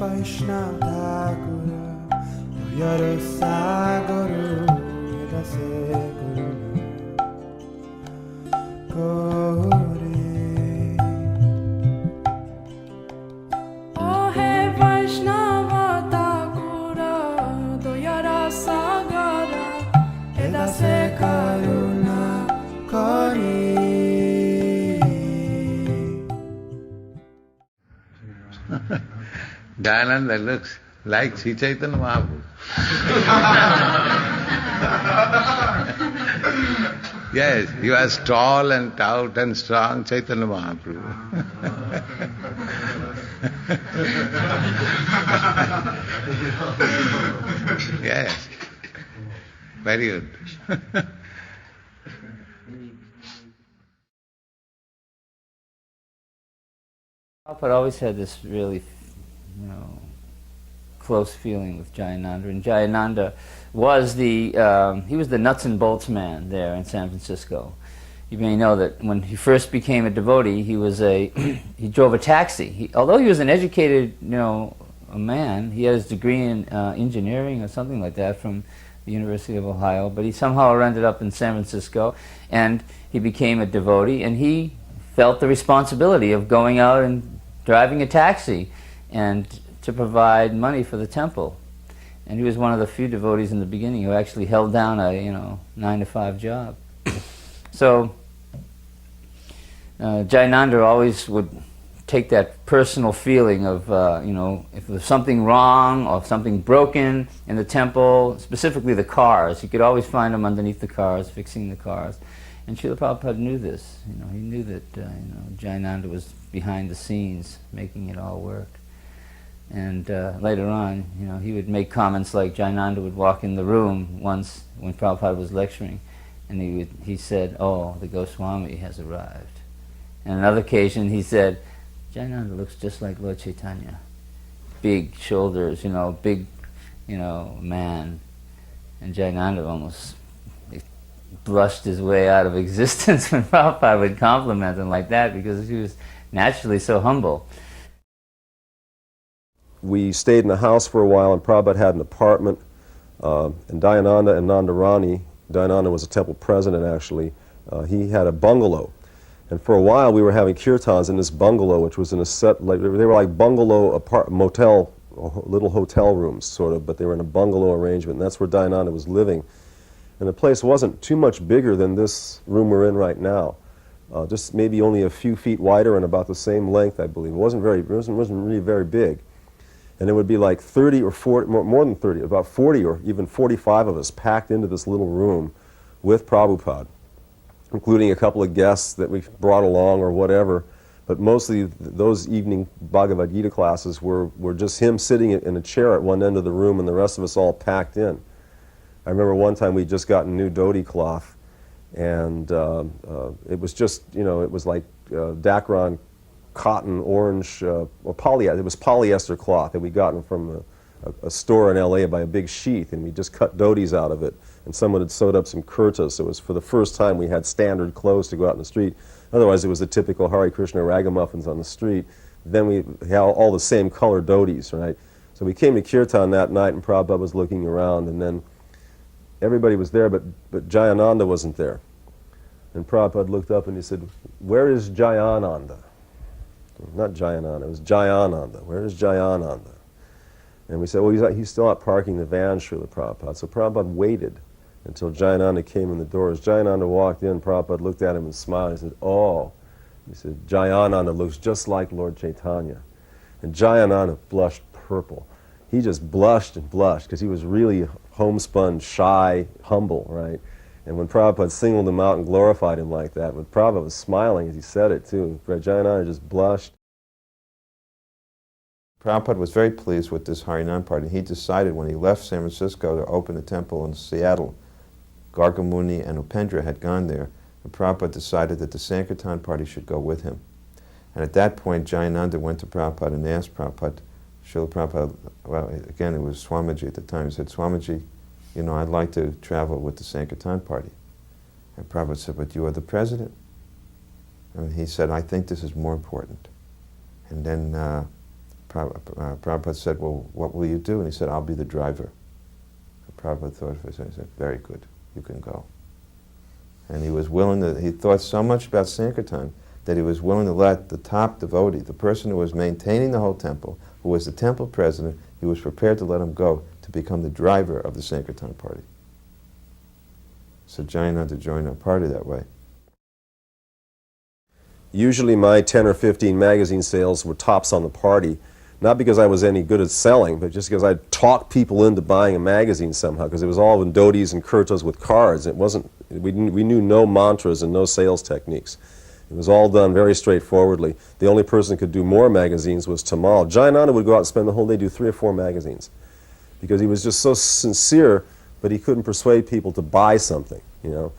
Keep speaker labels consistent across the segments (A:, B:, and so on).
A: Vaishnava Thakura Yara Sagaru Yadase Guru
B: Oh hey Vaishnava Thakura Doyara Sagara Edase Karuna Kori.
C: Jayananda looks like Sri Chaitanya Mahaprabhu. Yes, he was tall and stout and strong, Chaitanya Mahaprabhu. Yes, very good.
D: Prabhupada always had this really, close feeling with Jayananda, and Jayananda was he was the nuts and bolts man there in San Francisco. You may know that when he first became a devotee, he drove a taxi. Although he was an educated, a man, he had his degree in engineering or something like that from the University of Ohio, but he somehow ended up in San Francisco, and he became a devotee, and he felt the responsibility of going out and driving a taxi and to provide money for the temple. And he was one of the few devotees in the beginning who actually held down a 9-to-5 job. So Jayananda always would take that personal feeling of if there's something wrong or something broken in the temple, specifically the cars. You could always find them underneath the cars, fixing the cars. And Srila Prabhupada knew this. He knew that Jayananda was behind the scenes, making it all work. And later on, he would make comments like Jayananda would walk in the room once when Prabhupada was lecturing, and he said, "Oh, the Goswami has arrived." And another occasion, he said, "Jayananda looks just like Lord Chaitanya, big shoulders, big, man." And Jayananda almost blushed his way out of existence when Prabhupada would compliment him like that, because he was naturally so humble.
E: We stayed in a house for a while, and Prabhupada had an apartment, and Dayananda and Nandarani, Dayananda was a temple president actually, he had a bungalow. And for a while we were having kirtans in this bungalow, which was in a set, they were like bungalow motel, little hotel rooms sort of, but they were in a bungalow arrangement, and that's where Dayananda was living. And the place wasn't too much bigger than this room we're in right now. Just maybe only a few feet wider and about the same length, I believe. It wasn't really very big. And it would be like 30 or 40, more than 30, about 40 or even 45 of us packed into this little room with Prabhupada, including a couple of guests that we brought along or whatever. But mostly those evening Bhagavad Gita classes were just him sitting in a chair at one end of the room and the rest of us all packed in. I remember one time we'd just gotten new dhoti cloth, and it was just, it was like Dacron cotton, orange, or polyester. It was polyester cloth that we gotten from a store in LA by a big sheath, and we just cut dhotis out of it. And someone had sewed up some kurtas, so it was for the first time we had standard clothes to go out in the street. Otherwise it was the typical Hare Krishna ragamuffins on the street. Then we had all the same color dhotis, right? So we came to Kirtan that night, and Prabhupada was looking around, and then everybody was there, but Jayananda wasn't there. And Prabhupada looked up and he said, "Where is Jayananda?" Not Jayananda, it was Jayananda. Where is Jayananda? And we said, well, he's still out parking the van, Srila Prabhupada. So Prabhupada waited until Jayananda came in the door. As Jayananda walked in, Prabhupada looked at him and smiled. He said, "Oh." He said, "Jayananda looks just like Lord Chaitanya." And Jayananda blushed purple. He just blushed and blushed because he was really homespun, shy, humble, right? And when Prabhupada singled him out and glorified him like that, when Prabhupada was smiling as he said it too, Jayananda just blushed.
F: Prabhupada was very pleased with this Harinam party. He decided when he left San Francisco to open a temple in Seattle, Gargamuni and Upendra had gone there, and Prabhupada decided that the Sankirtan party should go with him. And at that point, Jayananda went to Prabhupada and asked Prabhupada, Srila Prabhupada, well, again, it was Swamiji at the time, he said, "Swamiji, I'd like to travel with the Sankirtan party." And Prabhupada said, "But you are the president." And he said, "I think this is more important." And then Prabhupada said, well, what will you do? And he said, I'll be the driver. Prabhupada thought for a second. He said, very good, you can go. And he was willing to, he thought so much about Sankirtan that he was willing to let the top devotee, the person who was maintaining the whole temple, who was the temple president, he was prepared to let him go to become the driver of the Sankirtan party. So Jayananda joined our party that way.
E: Usually my 10 or 15 magazine sales were tops on the party, not because I was any good at selling, but just because I'd talk people into buying a magazine somehow, because it was all Vendotis and Kurtas with cards. It wasn't, we knew no mantras and no sales techniques. It was all done very straightforwardly. The only person who could do more magazines was Tamal. Jayananda would go out and spend the whole day, do 3 or 4 magazines, because he was just so sincere, but he couldn't persuade people to buy something, you know.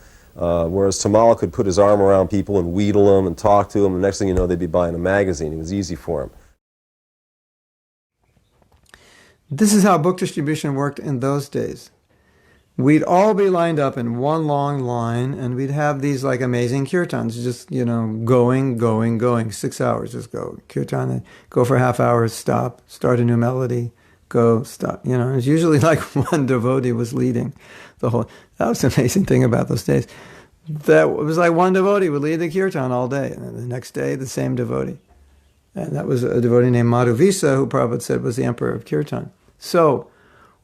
E: Whereas Tamal could put his arm around people and wheedle them and talk to them, and the next thing you know, they'd be buying a magazine. It was easy for him.
G: This is how book distribution worked in those days. We'd all be lined up in one long line, and we'd have these like amazing kirtans, just, you know, going, 6 hours, just go. Kirtan, go for half hour, stop, start a new melody, go, stop. You know, it's usually like one devotee was leading the whole. That was the amazing thing about those days. That it was like one devotee would lead the kirtan all day, and then the next day the same devotee. And that was a devotee named Madhudvisha, who Prabhupada said was the emperor of kirtan. So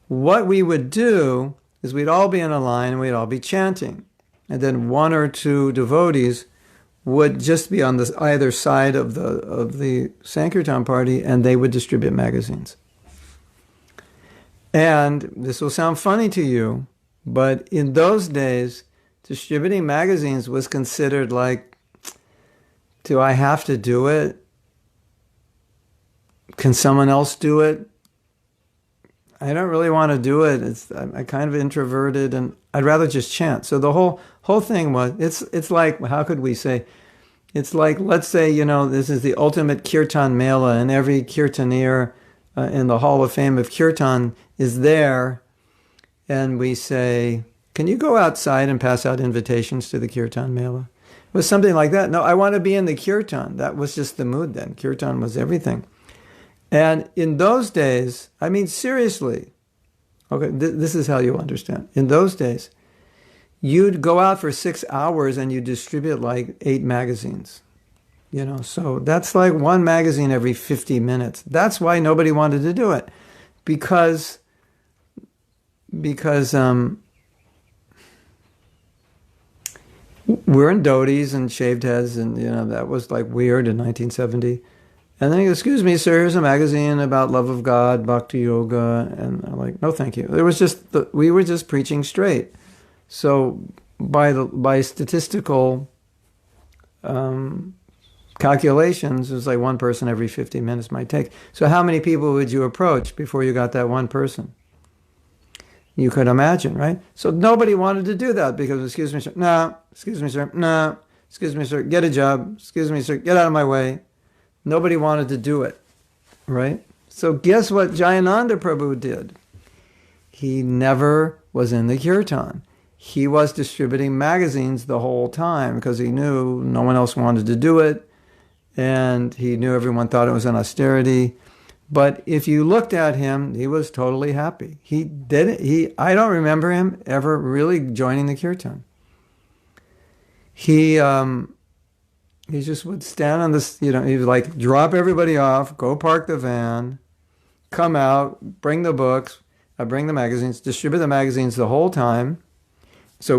G: what we would do is we'd all be in a line and we'd all be chanting. And then 1 or 2 devotees would just be on the either side of the Sankirtan party, and they would distribute magazines. And this will sound funny to you, but in those days, distributing magazines was considered like, do I have to do it? Can someone else do it? I don't really want to do it. I'm kind of introverted, and I'd rather just chant. So the whole thing was, it's like, how could we say? It's like, let's say, you know, this is the ultimate kirtan mela, and every kirtaneer in the Hall of Fame of Kirtan is there, and we say, can you go outside and pass out invitations to the kirtan mela? It was something like that. No, I want to be in the kirtan. That was just the mood then. Kirtan was everything. And in those days, I mean, seriously, okay, this is how you understand. In those days, you'd go out for 6 hours and you'd distribute like 8 magazines. You know, so that's like 1 magazine every 50 minutes. That's why nobody wanted to do it. Because we're in dhotis and shaved heads, and, you know, that was like weird in 1970. And then he goes, excuse me, sir, here's a magazine about love of God, bhakti yoga. And I'm like, no, thank you. It was just, we were just preaching straight. So by statistical calculations, it was like 1 person every 50 minutes might take. So how many people would you approach before you got that 1 person? You could imagine, right? So nobody wanted to do that because, excuse me, sir, no, excuse me, sir, no, excuse me, sir, get a job, excuse me, sir, get out of my way. Nobody wanted to do it, right? So guess what Jayananda Prabhu did? He never was in the kirtan. He was distributing magazines the whole time because he knew no one else wanted to do it, and he knew everyone thought it was an austerity. But if you looked at him, he was totally happy. He did it. I don't remember him ever really joining the kirtan. He just would stand on this, you know, he would like drop everybody off, go park the van, come out, bring the books, bring the magazines, distribute the magazines the whole time. So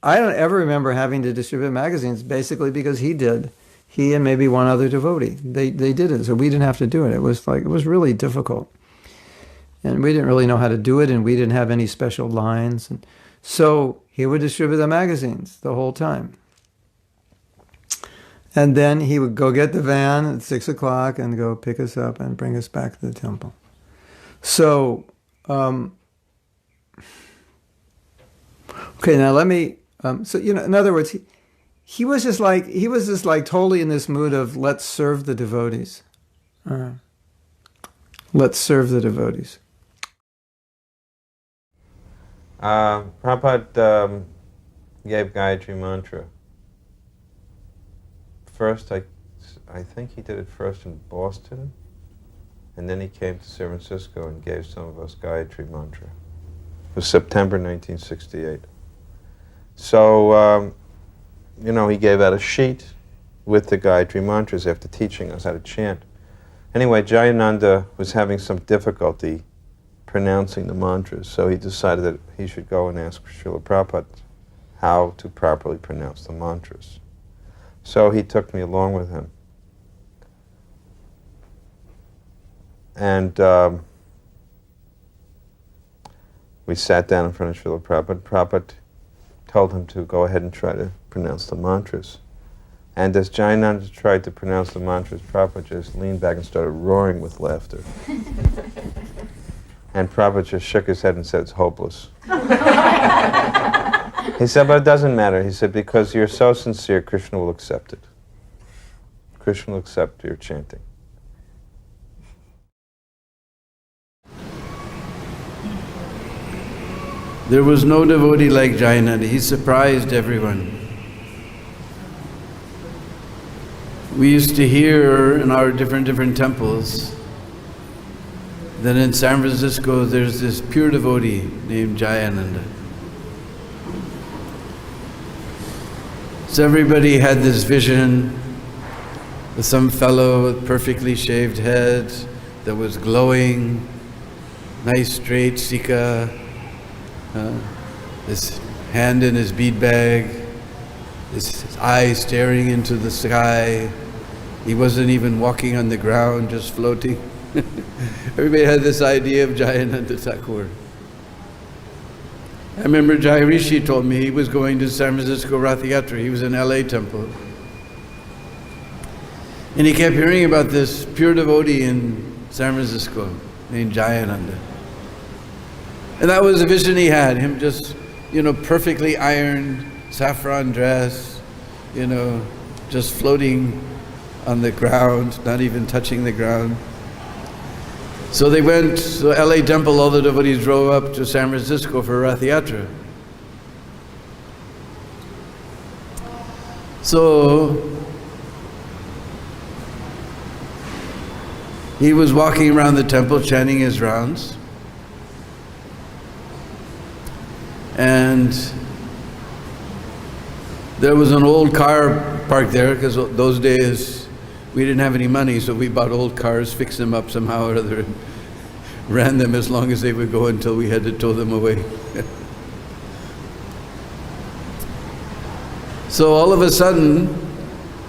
G: I don't ever remember having to distribute magazines, basically because he did. He and maybe 1 other devotee. They did it, so we didn't have to do it. It was really difficult. And we didn't really know how to do it, and we didn't have any special lines. And so he would distribute the magazines the whole time. And then he would go get the van at 6 o'clock and go pick us up and bring us back to the temple. So, okay, now let me, so, you know, in other words, he was just like totally in this mood of let's serve the devotees. Let's serve the devotees.
F: Prabhupada gave Gayatri Mantra. First, I think he did it first in Boston, And then he came to San Francisco and gave some of us Gayatri Mantra. It was September 1968. So, he gave out a sheet with the Gayatri Mantras after teaching us how to chant. Anyway, Jayananda was having some difficulty pronouncing the mantras, so he decided that he should go and ask Srila Prabhupada how to properly pronounce the mantras. So he took me along with him. And we sat down in front of Srila Prabhupada. Prabhupada told him to go ahead and try to pronounce the mantras. And as Jayananda tried to pronounce the mantras, Prabhupada just leaned back and started roaring with laughter. And Prabhupada just shook his head and said, "It's hopeless." He said, "But it doesn't matter." He said, "Because you're so sincere, Krishna will accept it. Krishna will accept your chanting."
H: There was no devotee like Jayananda. He surprised everyone. We used to hear in our different temples that in San Francisco there's this pure devotee named Jayananda. So everybody had this vision of some fellow with perfectly shaved head that was glowing, nice straight sika, his hand in his bead bag, his eyes staring into the sky. He wasn't even walking on the ground, just floating. Everybody had this idea of Jayananda Thakura. I remember Jai Rishi told me he was going to San Francisco Rath Yatra. He was in LA temple. And he kept hearing about this pure devotee in San Francisco named Jayananda. And that was the vision he had, him just, perfectly ironed, saffron dress, just floating on the ground, not even touching the ground. So they went to LA temple, all the devotees drove up to San Francisco for Rath Yatra. So he was walking around the temple chanting his rounds. And there was an old car parked there, because those days we didn't have any money, so we bought old cars, fixed them up somehow or other, and ran them as long as they would go until we had to tow them away. So all of a sudden,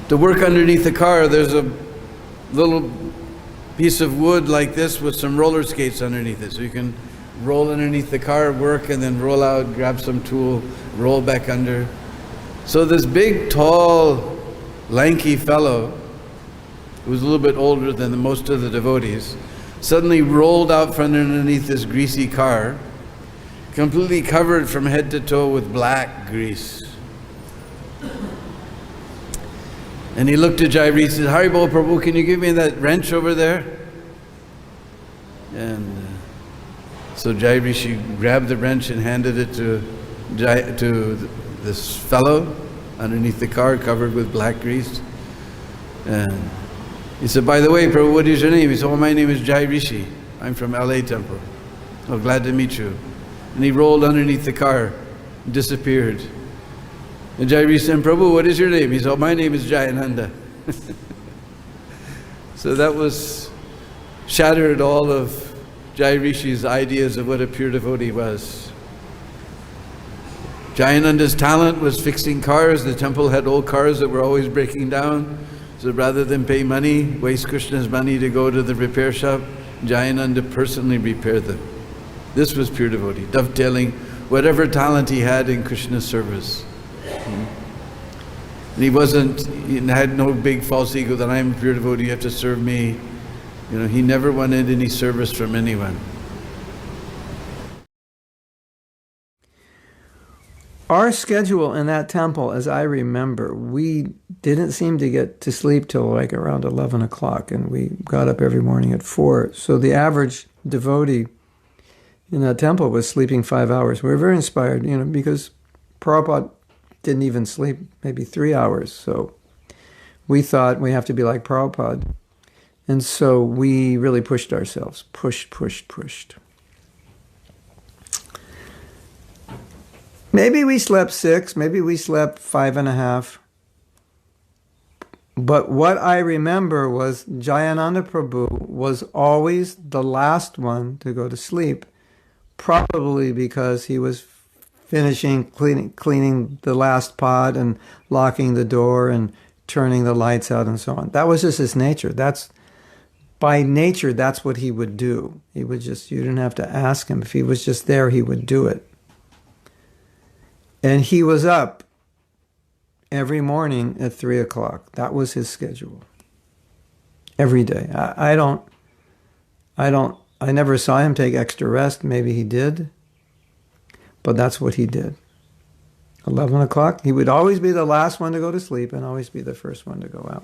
H: to work underneath the car, there's a little piece of wood like this with some roller skates underneath it. So you can roll underneath the car, work, and then roll out, grab some tool, roll back under. So this big, tall, lanky fellow, who was a little bit older than most of the devotees, suddenly rolled out from underneath this greasy car, completely covered from head to toe with black grease. And he looked at Jai Rishi and said, "Haribol Prabhu, can you give me that wrench over there?" And so Jai Rishi grabbed the wrench and handed it to this fellow underneath the car, covered with black grease. And he said, "By the way, Prabhu, what is your name?" He said, "Oh, my name is Jai Rishi. I'm from LA temple. Oh, glad to meet you." And he rolled underneath the car, disappeared. And Jai Rishi said, "Prabhu, what is your name?" He said, "Oh, my name is Jayananda." So that shattered all of Jai Rishi's ideas of what a pure devotee was. Jayananda's talent was fixing cars. The temple had old cars that were always breaking down. So rather than pay money, waste Krishna's money to go to the repair shop, Jayananda personally repaired them. This was pure devotee, dovetailing whatever talent he had in Krishna's service. And he had no big false ego that I'm a pure devotee, you have to serve me. He never wanted any service from anyone.
G: Our schedule in that temple, as I remember, we didn't seem to get to sleep till like around 11 o'clock, and we got up every morning at 4. So the average devotee in that temple was sleeping 5 hours. We were very inspired, because Prabhupada didn't even sleep maybe 3 hours. So we thought we have to be like Prabhupada. And so we really pushed ourselves, pushed. Maybe we slept 6, maybe we slept 5.5. But what I remember was Jayananda Prabhu was always the last one to go to sleep, probably because he was finishing cleaning the last pot and locking the door and turning the lights out and so on. That was just his nature. By nature, that's what he would do. He would just, you didn't have to ask him. If he was just there, he would do it. And he was up every morning at 3 o'clock. That was his schedule. Every day. I never saw him take extra rest. Maybe he did. But that's what he did. 11 o'clock, he would always be the last one to go to sleep and always be the first one to go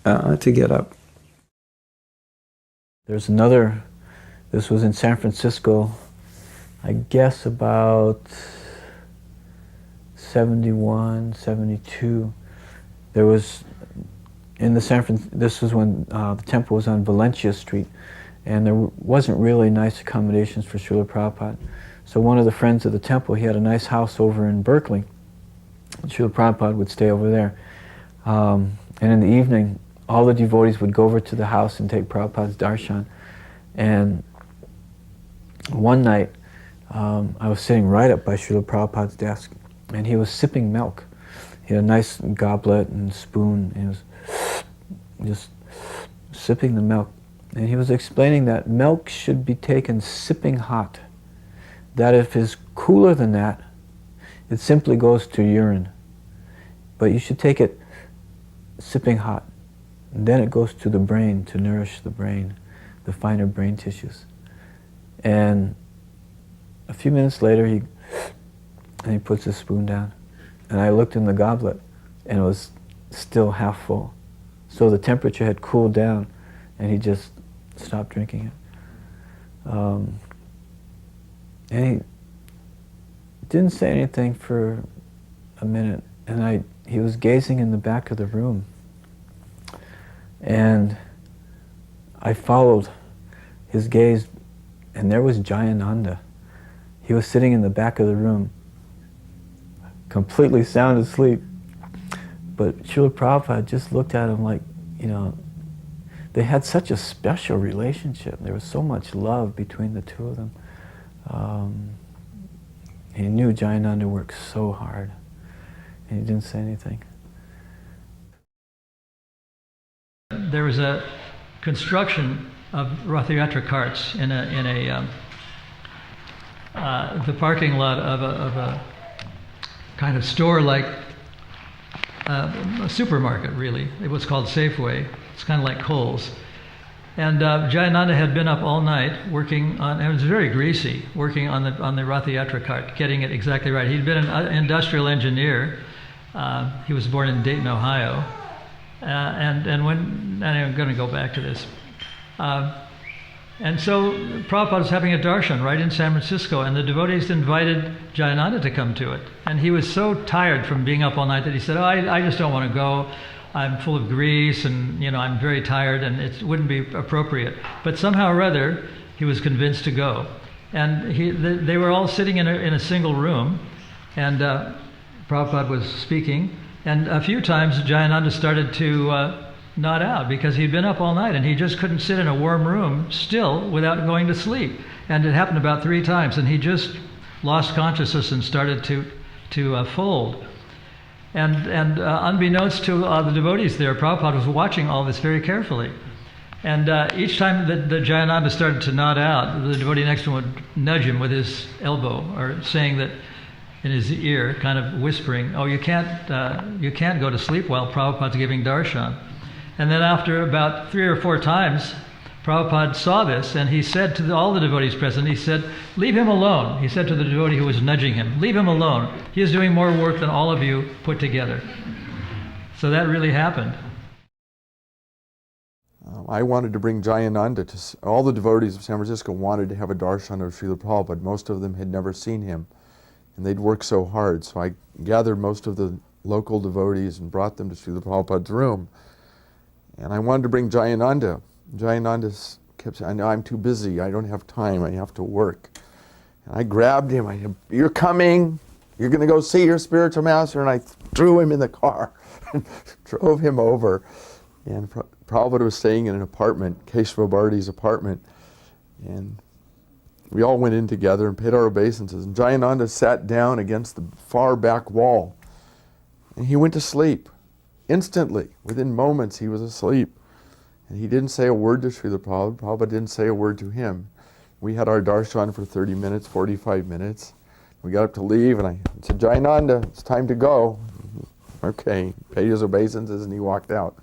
G: out, to get up.
I: There's another, this was in San Francisco, I guess about 71, 72. There was, in the this was when the temple was on Valencia Street, and there wasn't really nice accommodations for Srila Prabhupada. So one of the friends of the temple, he had a nice house over in Berkeley. And Srila Prabhupada would stay over there. And in the evening, all the devotees would go over to the house and take Prabhupada's darshan. And one night, I was sitting right up by Srila Prabhupada's desk, and he was sipping milk. He had a nice goblet and spoon, and he was just sipping the milk. And he was explaining that milk should be taken sipping hot. That if it's cooler than that, it simply goes to urine. But you should take it sipping hot. And then it goes to the brain to nourish the brain, the finer brain tissues. And a few minutes later, he puts his spoon down. And I looked in the goblet, and it was still half full. So the temperature had cooled down, and he just stopped drinking it. And he didn't say anything for a minute, and he was gazing in the back of the room. And I followed his gaze, and there was Jayananda. He was sitting in the back of the room, completely sound asleep. But Srila Prabhupada just looked at him like, they had such a special relationship. There was so much love between the two of them. He knew Jayananda worked so hard, and he didn't say anything.
J: There was a construction of Rathayatra carts in the parking lot of a kind of store like a supermarket, really. It was called Safeway. It's kind of like Kohl's. And Jayananda had been up all night working on, and it was very greasy, working on the Rathayatra cart, getting it exactly right. He'd been an industrial engineer. He was born in Dayton, Ohio. And I'm going to go back to this. And so Prabhupada was having a darshan right in San Francisco, and the devotees invited Jayananda to come to it. And he was so tired from being up all night that he said, I just don't want to go. I'm full of grease, and I'm very tired, and it wouldn't be appropriate. But somehow or other, he was convinced to go. And they were all sitting in a single room, and Prabhupada was speaking. And a few times, Jayananda started to nod out because he'd been up all night, and he just couldn't sit in a warm room still without going to sleep. And it happened about 3 times, and he just lost consciousness and started to fold. And unbeknownst to the devotees there, Prabhupada was watching all this very carefully. And each time that Jayananda started to nod out, the devotee next to him would nudge him with his elbow, or saying that in his ear, kind of whispering, "Oh, you can't go to sleep while Prabhupada's giving darshan." And then after about 3 or 4 times, Prabhupada saw this, and he said to all the devotees present, he said, "Leave him alone." He said to the devotee who was nudging him, "Leave him alone. He is doing more work than all of you put together." So that really happened.
K: I wanted to bring Jayananda to, all the devotees of San Francisco wanted to have a darshan of Srila Prabhupada, but most of them had never seen him, and they'd worked so hard. So I gathered most of the local devotees and brought them to Srila Prabhupada's room. And I wanted to bring Jayananda. Jayananda kept saying, I'm too busy, I don't have time, I have to work. And I grabbed him, I said, you're coming, you're going to go see your spiritual master, and I threw him in the car and drove him over. And Prabhupada was staying in an apartment, Keshava Bharati's apartment, and we all went in together and paid our obeisances. And Jayananda sat down against the far back wall, and he went to sleep. Instantly, within moments, he was asleep. And he didn't say a word to Srila Prabhupada. Prabhupada didn't say a word to him. We had our darshan for 30 minutes, 45 minutes. We got up to leave, and I said, Jayananda, it's time to go. Okay, paid his obeisances, and he walked out.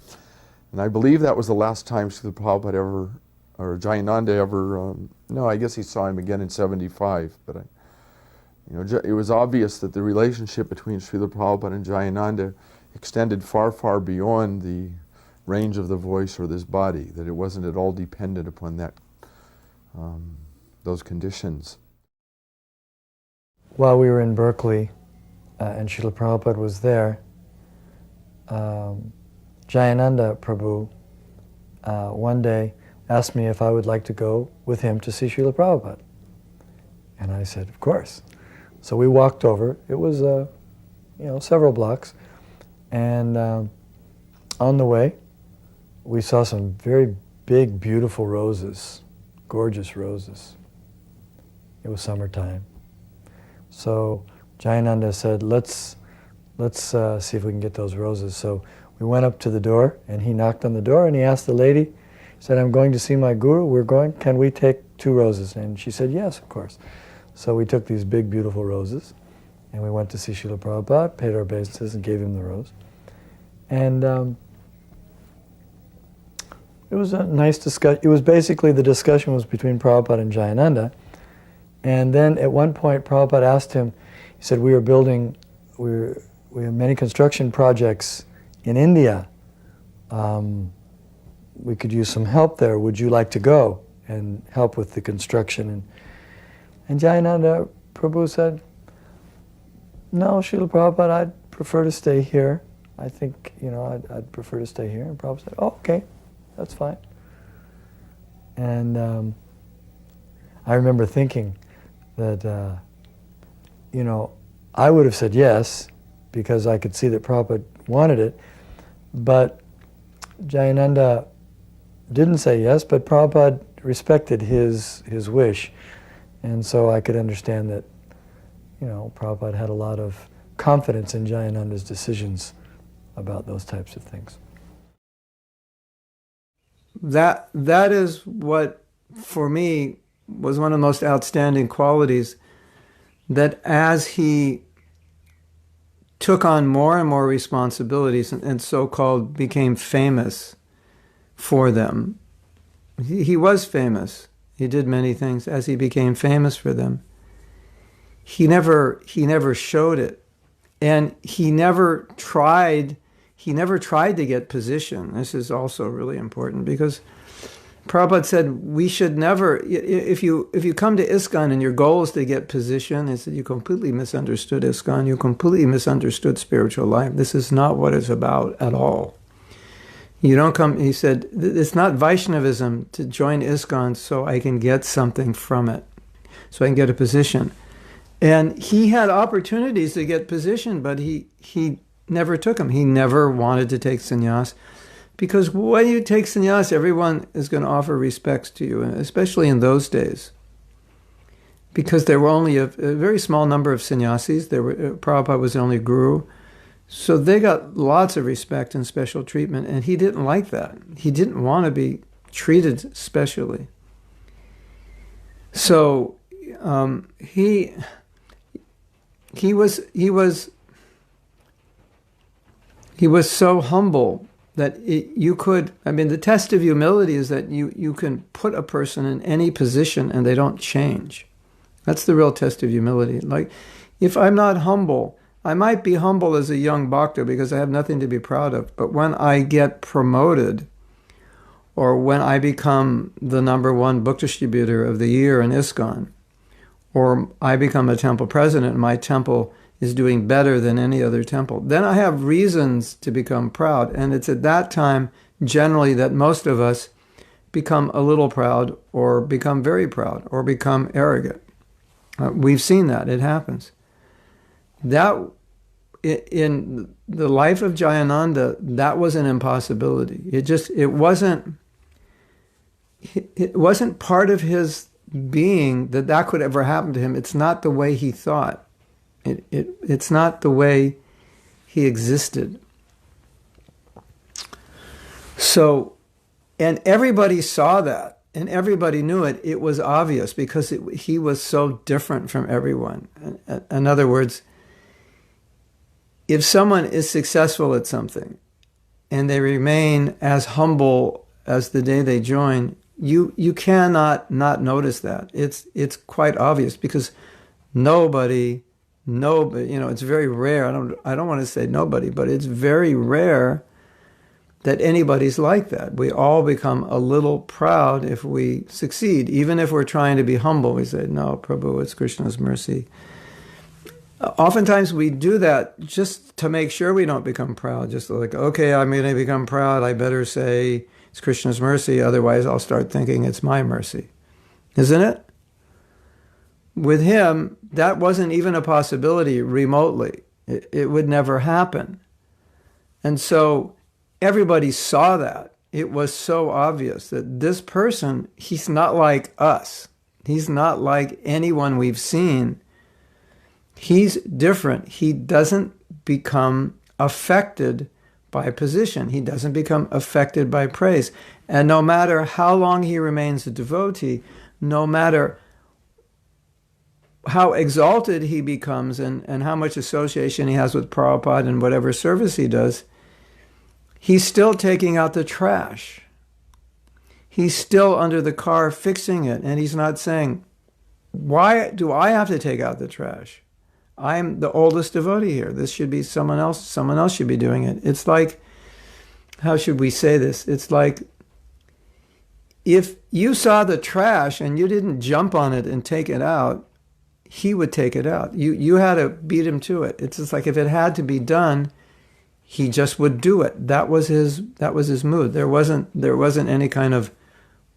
K: And I believe that was the last time Srila Prabhupada ever, or Jayananda ever, no, I guess he saw him again in 75, but it was obvious that the relationship between Srila Prabhupada and Jayananda extended far, far beyond the range of the voice or this body, that it wasn't at all dependent upon that, those conditions.
G: While we were in Berkeley, and Srila Prabhupada was there, Jayananda Prabhu one day asked me if I would like to go with him to see Srila Prabhupada. And I said, of course. So we walked over. It was, several blocks. And on the way, we saw some very big, beautiful roses, gorgeous roses. It was summertime. So Jayananda said, let's see if we can get those roses. So we went up to the door, and he knocked on the door, and he asked the lady, he said, I'm going to see my guru, can we take 2 roses? And she said, yes, of course. So we took these big, beautiful roses, and we went to see Srila Prabhupada, paid our obeisances, and gave him the rose. And it was a nice discussion. It was basically, the discussion was between Prabhupada and Jayananda. And then at one point, Prabhupada asked him, he said, we have many construction projects in India. We could use some help there. Would you like to go and help with the construction? And Jayananda Prabhu said, no, Srila Prabhupada, I'd prefer to stay here. I think, I'd prefer to stay here. And Prabhupada said, oh, okay, that's fine. And I remember thinking that, I would have said yes, because I could see that Prabhupada wanted it, but Jayananda didn't say yes, but Prabhupada respected his wish. And so I could understand that, Prabhupada had a lot of confidence in Jayananda's decisions about those types of things. That is what, for me, was one of the most outstanding qualities, that as he took on more and more responsibilities and so-called became famous for them. He was famous. He did many things. As he became famous for them, he never showed it. And he never tried to get position. This is also really important, because Prabhupada said we should never, if you come to ISKCON and your goal is to get position, he said you completely misunderstood ISKCON, you completely misunderstood spiritual life. This is not what it's about at all. You don't come, he said, it's not Vaishnavism to join ISKCON so I can get something from it, so I can get a position. And he had opportunities to get position, but he never took them. He never wanted to take sannyas. Because when you take sannyas, everyone is going to offer respects to you, especially in those days. Because there were only a very small number of sannyasis. Prabhupada was the only guru. So they got lots of respect and special treatment, and he didn't like that. He didn't want to be treated specially. So he was so humble that the test of humility is that you can put a person in any position and they don't change. That's the real test of humility. Like, if I'm not humble, I might be humble as a young bhakta because I have nothing to be proud of, but when I get promoted, or when I become the #1 book distributor of the year in ISKCON, or I become a temple president and my temple is doing better than any other temple, then I have reasons to become proud. And it's at that time generally that most of us become a little proud or become very proud or become arrogant. We've seen that. It happens. That, in the life of Jayananda, that was an impossibility. It wasn't part of his being that could ever happen to him. It's not the way he thought. It's not the way he existed. So, and everybody saw that, and everybody knew it. It was obvious because he was so different from everyone. In other words, if someone is successful at something and they remain as humble as the day they join, you cannot not notice that. It's quite obvious because nobody, it's very rare. I don't want to say nobody, but it's very rare that anybody's like that. We all become a little proud if we succeed. Even if we're trying to be humble, we say, no, Prabhu, it's Krishna's mercy. Oftentimes we do that just to make sure we don't become proud. Just like, okay, I'm going to become proud. I better say it's Krishna's mercy. Otherwise, I'll start thinking it's my mercy. Isn't it? With him, that wasn't even a possibility remotely. It would never happen. And so everybody saw that. It was so obvious that this person, he's not like us. He's not like anyone we've seen. He's different. He doesn't become affected by position. He doesn't become affected by praise. And no matter how long he remains a devotee, no matter how exalted he becomes and how much association he has with Prabhupada and whatever service he does, he's still taking out the trash. He's still under the car fixing it, and he's not saying, why do I have to take out the trash? I'm the oldest devotee here. This should be someone else. Someone else should be doing it. It's like, how should we say this? It's like, if you saw the trash and you didn't jump on it and take it out, he would take it out. You had to beat him to it. It's just like if it had to be done, he just would do it. That was his mood. There wasn't any kind of,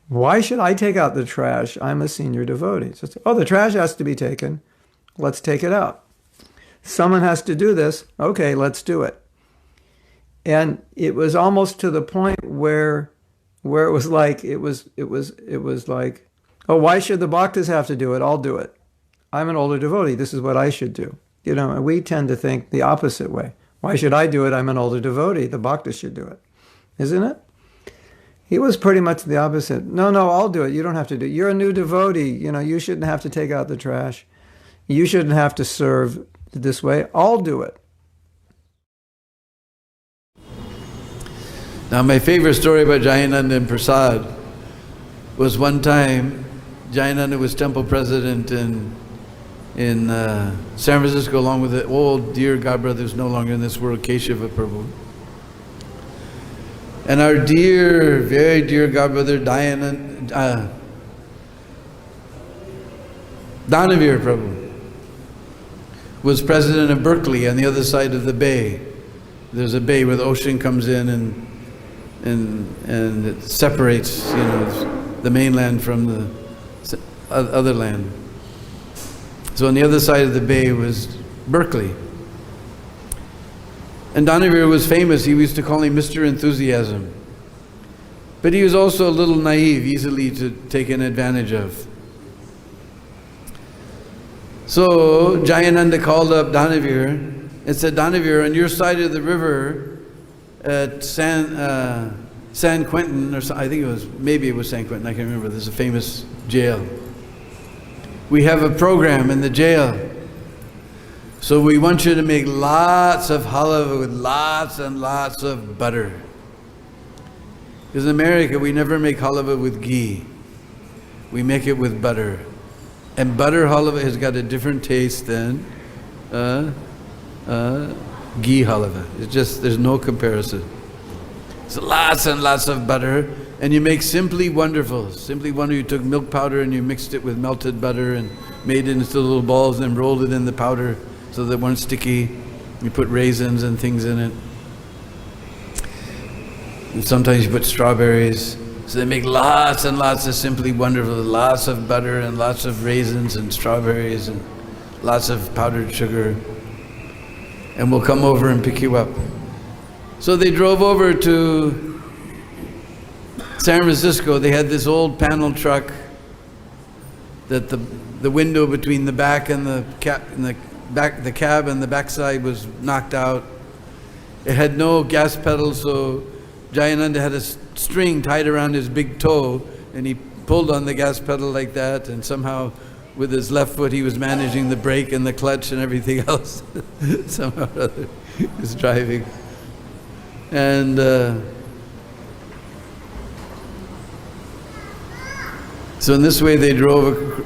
G: why should I take out the trash? I'm a senior devotee. It's just, the trash has to be taken. Let's take it out. Someone has to do this. Okay, let's do it. And it was almost to the point where it was like, why should the bhaktas have to do it? I'll do it. I'm an older devotee. This is what I should do. And we tend to think the opposite way. Why should I do it? I'm an older devotee. The bhaktas should do it. Isn't it? He was pretty much the opposite. No, I'll do it. You don't have to do it. You're a new devotee. You shouldn't have to take out the trash. You shouldn't have to serve this way. I'll do it.
H: Now, my favorite story about Jayananda and Prasad was one time Jayananda was temple president in San Francisco, along with the old dear godbrother who's no longer in this world, Keshava Prabhu. And our dear, very dear godbrother, Danavir Prabhu, was president of Berkeley on the other side of the bay. There's a bay where the ocean comes in and it separates, the mainland from the other land. So on the other side of the bay was Berkeley. And Danavir was famous. We used to call him Mr. Enthusiasm. But he was also a little naive, easily to taken advantage of. So Jayananda called up Danavir and said, Danavir, on your side of the river at San Quentin, or I think maybe it was San Quentin, I can't remember, there's a famous jail. We have a program in the jail. So we want you to make lots of halava with lots and lots of butter. Because in America, we never make halava with ghee. We make it with butter. And butter halava has got a different taste than ghee halava. It's just, there's no comparison. So lots and lots of butter. And you make Simply Wonderful. Simply Wonderful, you took milk powder and you mixed it with melted butter and made it into little balls and then rolled it in the powder so they weren't sticky. You put raisins and things in it. And sometimes you put strawberries. So they make lots and lots of Simply Wonderful, lots of butter and lots of raisins and strawberries and lots of powdered sugar. And we'll come over and pick you up. So they drove over to San Francisco. They had this old panel truck that the window between the back and the cab and the backside was knocked out. It had no gas pedal, so Jayananda had a string tied around his big toe, and he pulled on the gas pedal like that, and somehow with his left foot he was managing the brake and the clutch and everything else. Somehow or other he was driving. And so in this way they drove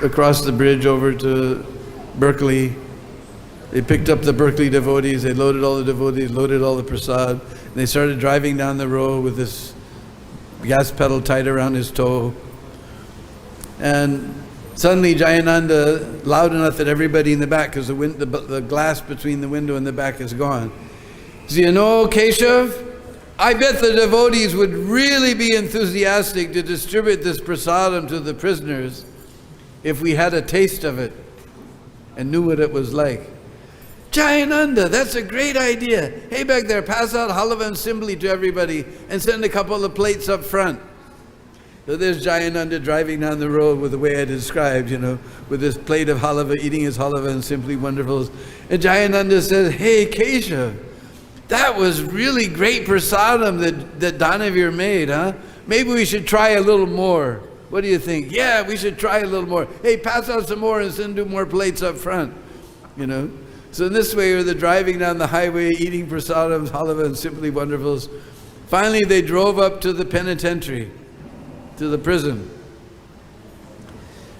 H: across the bridge over to Berkeley. They picked up the Berkeley devotees, they loaded all the devotees, loaded all the prasad, and they started driving down the road with this gas pedal tied around his toe. And suddenly Jayananda, loud enough that everybody in the back, because the glass between the window and the back is gone, says, you know, Keshav, I bet the devotees would really be enthusiastic to distribute this prasadam to the prisoners if we had a taste of it and knew what it was like. Jayananda, that's a great idea. Hey, back there, pass out halava and simply to everybody and send a couple of plates up front. So there's Jayananda driving down the road with the way I described, you know, with this plate of halava, eating his halava and Simply Wonderfuls. And Jayananda says, hey, Keshav, that was really great prasadam that Danavir made, huh? Maybe we should try a little more. What do you think? Yeah, we should try a little more. Hey, pass out some more and send 2 more plates up front, you know. So in this way, they're driving down the highway, eating prasadam, halava, and Simply Wonderfuls. Finally, they drove up to the penitentiary, to the prison.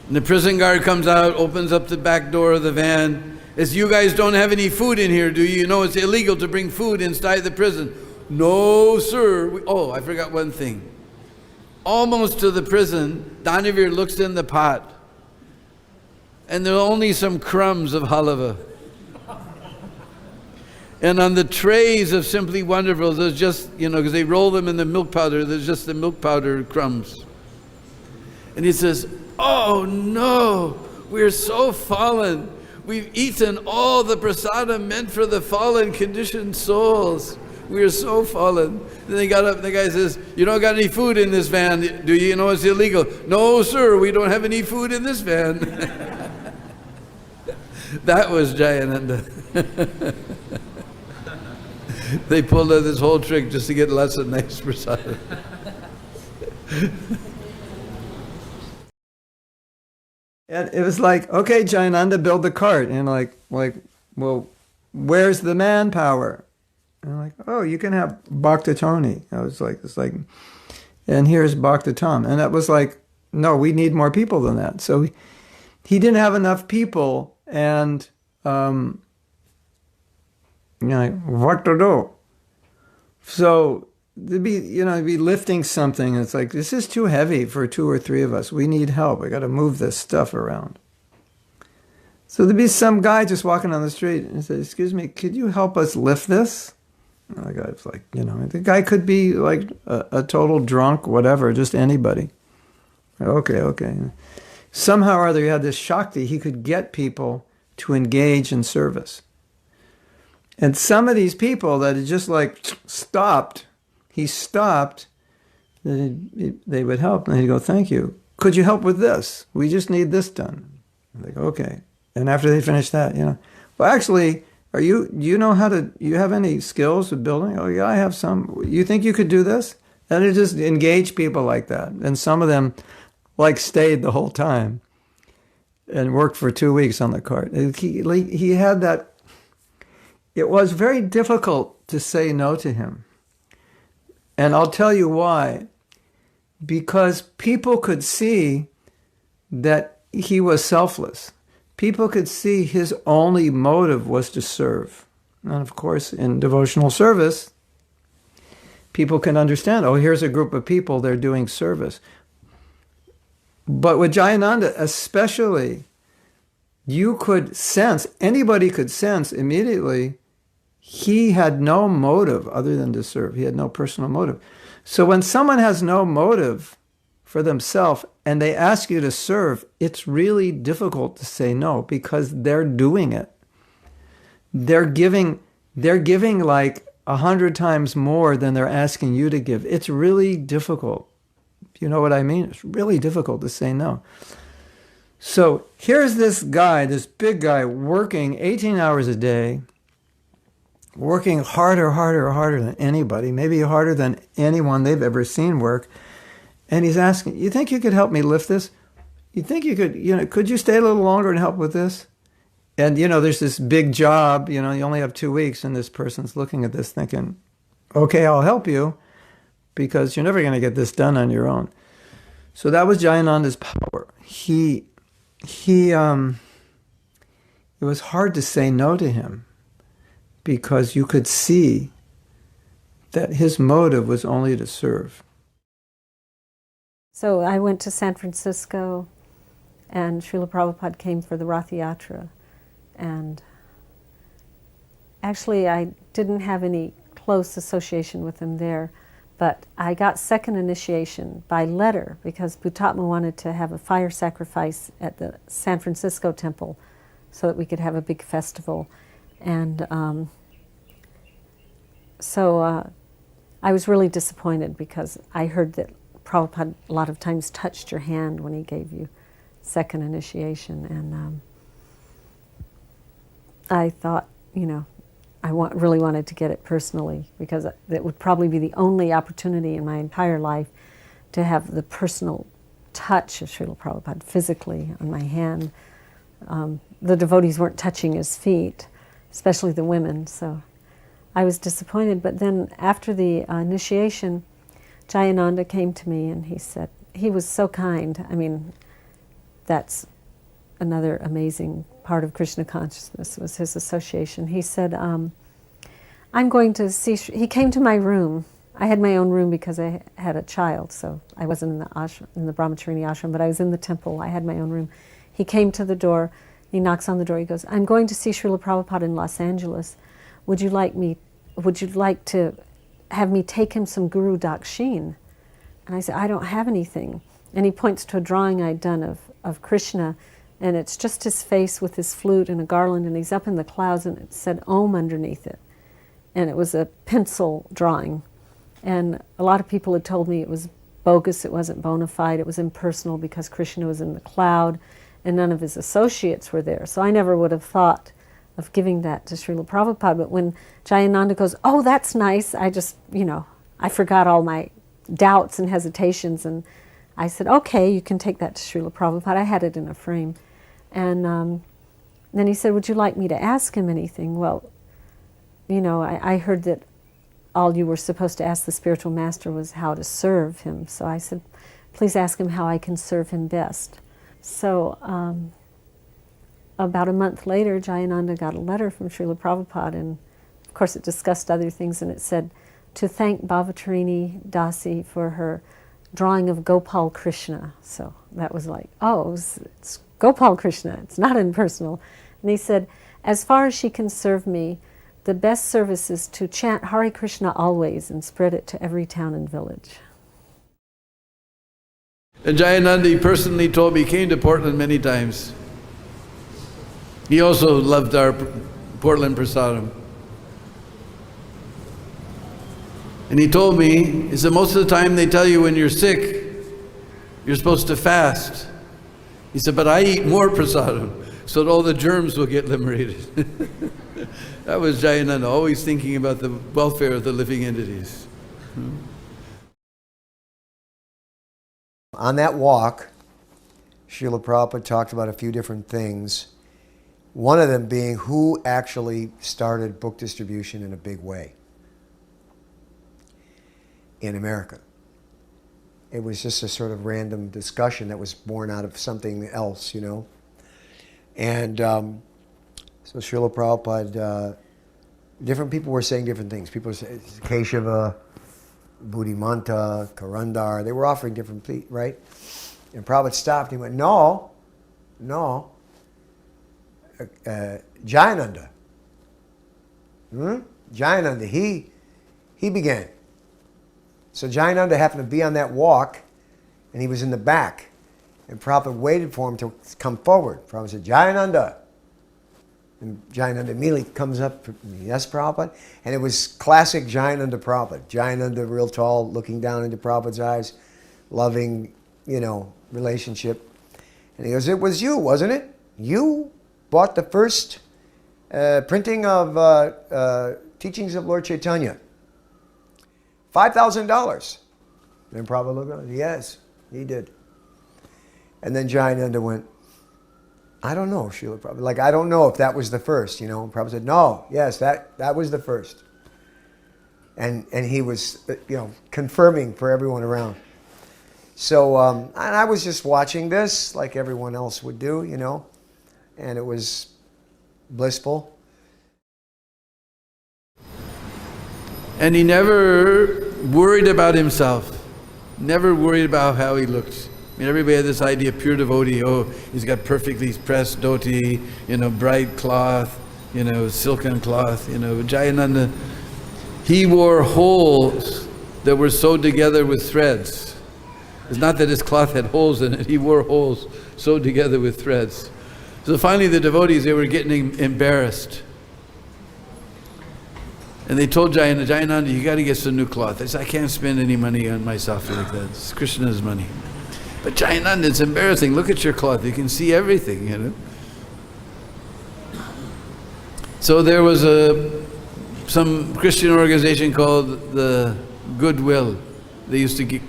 H: And the prison guard comes out, opens up the back door of the van. Says, you guys don't have any food in here, do you? You know it's illegal to bring food inside the prison. No, sir. Oh, I forgot one thing. Almost to the prison, Danavir looks in the pot, and there are only some crumbs of halava. And on the trays of Simply Wonderful, there's just, you know, because they roll them in the milk powder, there's just the milk powder crumbs. And he says, oh no, we're so fallen. We've eaten all the prasadam meant for the fallen conditioned souls. We are so fallen. Then they got up, and the guy says, you don't got any food in this van, do you? You know it's illegal. No, sir, we don't have any food in this van. That was Jayananda. They pulled out this whole trick just to get lots of nice prasadam.
G: And it was like, okay, Jayananda, build the cart. And like, well, where's the manpower? And I'm like, oh, you can have Bhakta Tony. I was like, it's like, and here's Bhakta Tom. And that was like, no, we need more people than that. So he didn't have enough people, and you know, like, what to do? So to be, you know, be lifting something, it's like, this is too heavy for 2 or 3 of us. We need help. We got to move this stuff around. So there'd be some guy just walking on the street and say, excuse me, could you help us lift this? And the guy's like, you know, the guy could be like a total drunk, whatever, just anybody. Okay. Somehow or other, he had this Shakti. He could get people to engage in service. And some of these people that had just like stopped, he stopped, they would help. And he'd go, thank you. Could you help with this? We just need this done. I'm like, okay. And after they finish that, you know, well, actually, you know how to, you have any skills with building? Oh yeah, I have some. You think you could do this? And it just engaged people like that. And some of them like stayed the whole time and worked for 2 weeks on the cart. He had that. It was very difficult to say no to him. And I'll tell you why. Because people could see that he was selfless. People could see his only motive was to serve. And of course, in devotional service, people can understand, oh, here's a group of people, they're doing service. But with Jayananda especially, you could sense, anybody could sense immediately, he had no motive other than to serve. He had no personal motive. So when someone has no motive for themselves and they ask you to serve, it's really difficult to say no because they're doing it. They're giving like 100 times more than they're asking you to give. It's really difficult. You know what I mean? It's really difficult to say no. So here's this guy, this big guy, working 18 hours a day, working harder than anybody, maybe harder than anyone they've ever seen work. And he's asking, you think you could help me lift this? You think you could, could you stay a little longer and help with this? And, there's this big job, you only have 2 weeks, and this person's looking at this thinking, okay, I'll help you, because you're never going to get this done on your own. So that was Jayananda's power. It was hard to say no to him, because you could see that his motive was only to serve.
L: So I went to San Francisco, and Srila Prabhupada came for the Rath Yatra. And actually, I didn't have any close association with him there, but I got second initiation by letter because Mahatma wanted to have a fire sacrifice at the San Francisco temple so that we could have a big festival. And so I was really disappointed because I heard that Prabhupada a lot of times touched your hand when he gave you second initiation. And I thought, I really wanted to get it personally because it would probably be the only opportunity in my entire life to have the personal touch of Srila Prabhupada physically on my hand. The devotees weren't touching his feet, especially the women, so I was disappointed. But then after the initiation, Jayananda came to me and he said, he was so kind. I mean, that's another amazing part of Krishna consciousness was his association. He said, I'm going to see, he came to my room. I had my own room because I had a child, so I wasn't in the ashram, in the Bhavatarini ashram, but I was in the temple. I had my own room. He came to the door, he knocks on the door, he goes, I'm going to see Srila Prabhupada in Los Angeles. Would you like to have me take him some Guru Dakshin? And I said, I don't have anything. And he points to a drawing I'd done of Krishna, and it's just his face with his flute and a garland, and he's up in the clouds, and it said Om underneath it. And it was a pencil drawing. And a lot of people had told me it was bogus, it wasn't bona fide, it was impersonal because Krishna was in the cloud and none of his associates were there. So I never would have thought of giving that to Srila Prabhupada. But when Jayananda goes, oh, that's nice, I just, I forgot all my doubts and hesitations, and I said, okay, you can take that to Srila Prabhupada. I had it in a frame. And then he said, would you like me to ask him anything? Well, I heard that all you were supposed to ask the spiritual master was how to serve him. So I said, please ask him how I can serve him best. So about a month later, Jayananda got a letter from Srila Prabhupada, and of course it discussed other things, and it said, to thank Bhavatarini Dasi for her drawing of Gopal Krishna. So that was like, oh, it's Gopal Krishna, it's not impersonal. And he said, as far as she can serve me, the best service is to chant Hare Krishna always and spread it to every town and village.
H: And Jayananda, he personally told me, he came to Portland many times. He also loved our Portland prasadam. And he told me, he said, most of the time they tell you when you're sick, you're supposed to fast. He said, but I eat more prasadam so that all the germs will get liberated. That was Jayananda, always thinking about the welfare of the living entities.
M: On that walk, Srila Prabhupada talked about a few different things. One of them being who actually started book distribution in a big way in America. It was just a sort of random discussion that was born out of something else, And so Srila Prabhupada, different people were saying different things. People said Keshava, Buddhimanta, Karandar, they were offering different things, right? And Prabhupada stopped and he went, no, Jayananda. Jayananda, he began. So Jayananda happened to be on that walk, and he was in the back. And Prabhupada waited for him to come forward. Prabhupada said, Jayananda. And Jayananda immediately comes up, yes, Prabhupada? And it was classic Jayananda Prabhupada. Jayananda real tall, looking down into Prabhupada's eyes, loving, relationship. And he goes, it was you, wasn't it? You bought the first printing of Teachings of Lord Chaitanya. $5,000. And Prabhupada looked at him, yes, he did. And then Jayananda went, I don't know, Srila Prabhupada. Like, I don't know if that was the first, And Prabhupada said, no, yes, that was the first. And he was, confirming for everyone around. So, and I was just watching this like everyone else would do, and it was blissful.
H: And he never worried about himself, never worried about how he looked. I mean, everybody had this idea, pure devotee, he's got perfectly pressed dhoti, bright cloth, silken cloth, Jayananda, he wore holes that were sewed together with threads. It's not that his cloth had holes in it, he wore holes sewed together with threads. So finally the devotees, they were getting embarrassed. And they told Jayananda, you got to get some new cloth. They said, I can't spend any money on myself like that. It's Krishna's money. But Jayananda, it's embarrassing. Look at your cloth. You can see everything, So there was some Christian organization called the Goodwill. They used to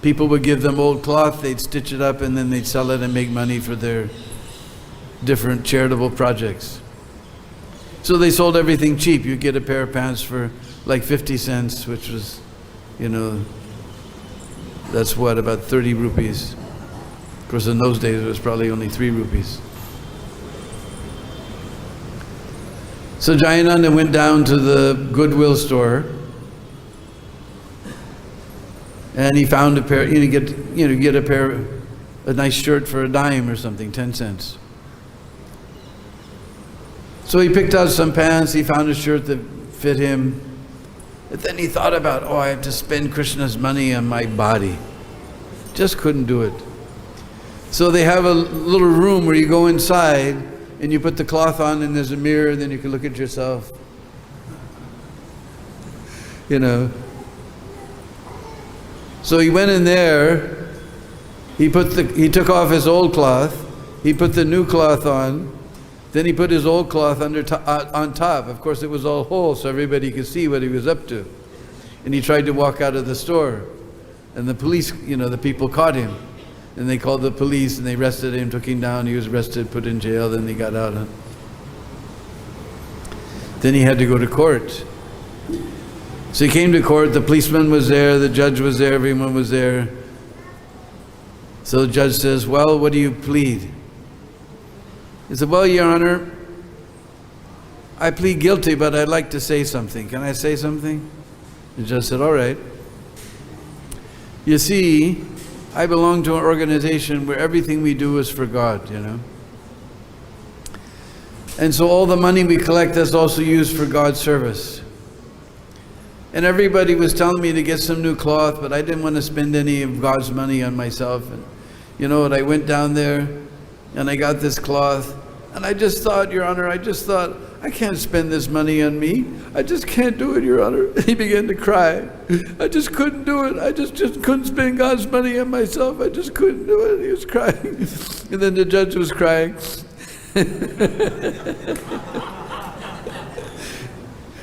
H: people would give them old cloth, they'd stitch it up, and then they'd sell it and make money for their different charitable projects. So they sold everything cheap. You get a pair of pants for like 50 cents, which was, that's what, about 30 rupees. Of course, in those days, it was probably only 3 rupees. So Jayananda went down to the Goodwill store, and he found a pair, get a pair, a nice shirt for a dime or something, 10 cents. So he picked out some pants, he found a shirt that fit him. But then he thought about, I have to spend Krishna's money on my body. Just couldn't do it. So they have a little room where you go inside and you put the cloth on and there's a mirror, and then you can look at yourself. So he went in there, he took off his old cloth, he put the new cloth on, then he put his old cloth on top. Of course, it was all whole, so everybody could see what he was up to. And he tried to walk out of the store. And the police, the people caught him. And they called the police, and they arrested him, took him down. He was arrested, put in jail, then he got out. Then he had to go to court. So he came to court, the policeman was there, the judge was there, everyone was there. So the judge says, well, what do you plead? He said, well, Your Honor, I plead guilty, but I'd like to say something. Can I say something? The judge said, all right. You see, I belong to an organization where everything we do is for God, And so all the money we collect is also used for God's service. And everybody was telling me to get some new cloth, but I didn't want to spend any of God's money on myself. And I went down there, and I got this cloth, and I just thought, Your Honor, I can't spend this money on me. I just can't do it, Your Honor. He began to cry. I just couldn't do it. I just couldn't spend God's money on myself. I just couldn't do it. He was crying. And then the judge was crying.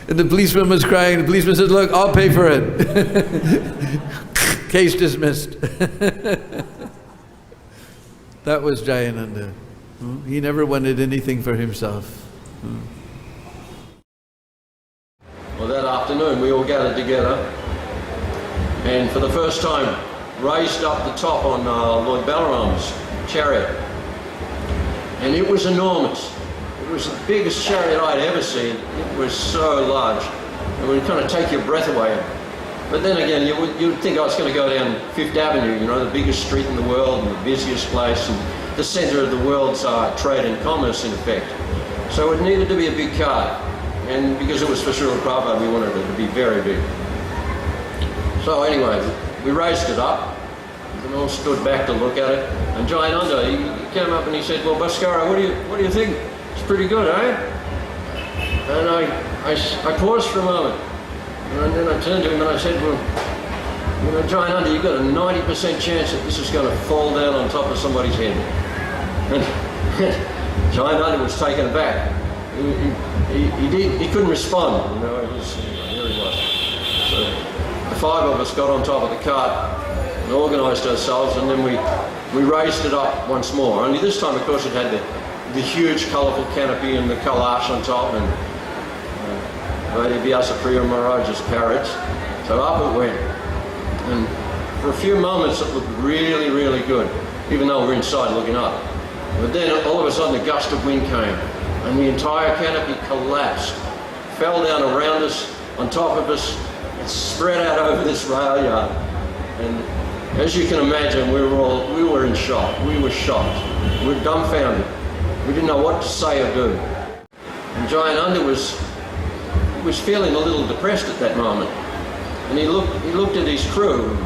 H: And the policeman was crying. The policeman said, look, I'll pay for it. Case dismissed. That was Jayananda. He never wanted anything for himself.
N: Well, that afternoon we all gathered together and for the first time raised up the top on Lord Balaram's chariot. And it was enormous. It was the biggest chariot I'd ever seen. It was so large. It would kind of take your breath away. But then again, you would think I was going to go down Fifth Avenue, the biggest street in the world and the busiest place and the centre of the world's trade and commerce, in effect. So it needed to be a big car. And because it was for Srila Prabhupada, we wanted it to be very big. So anyway, we raised it up, and all stood back to look at it. And Jayananda, he came up and he said, "Well, Bhaskara, what do you think? It's pretty good, eh?" And I paused for a moment, and then I turned to him and I said, "Well, you know, Jayananda, you've got a 90% chance that this is going to fall down on top of somebody's head." And Jayananda was taken aback. He couldn't respond, you know, here he was. So the five of us got on top of the cart and organised ourselves, and then we raised it up once more. Only this time, of course, it had the huge colourful canopy and the kalash on top, and Vyasa Maharaj's carriage. So up it went. And for a few moments it looked really, really good, even though we're inside looking up. But then all of a sudden a gust of wind came, and the entire canopy collapsed, fell down around us, on top of us, and spread out over this rail yard. And as you can imagine, we were in shock. We were shocked. We were dumbfounded. We didn't know what to say or do. And Jayananda was feeling a little depressed at that moment. And he looked at his crew,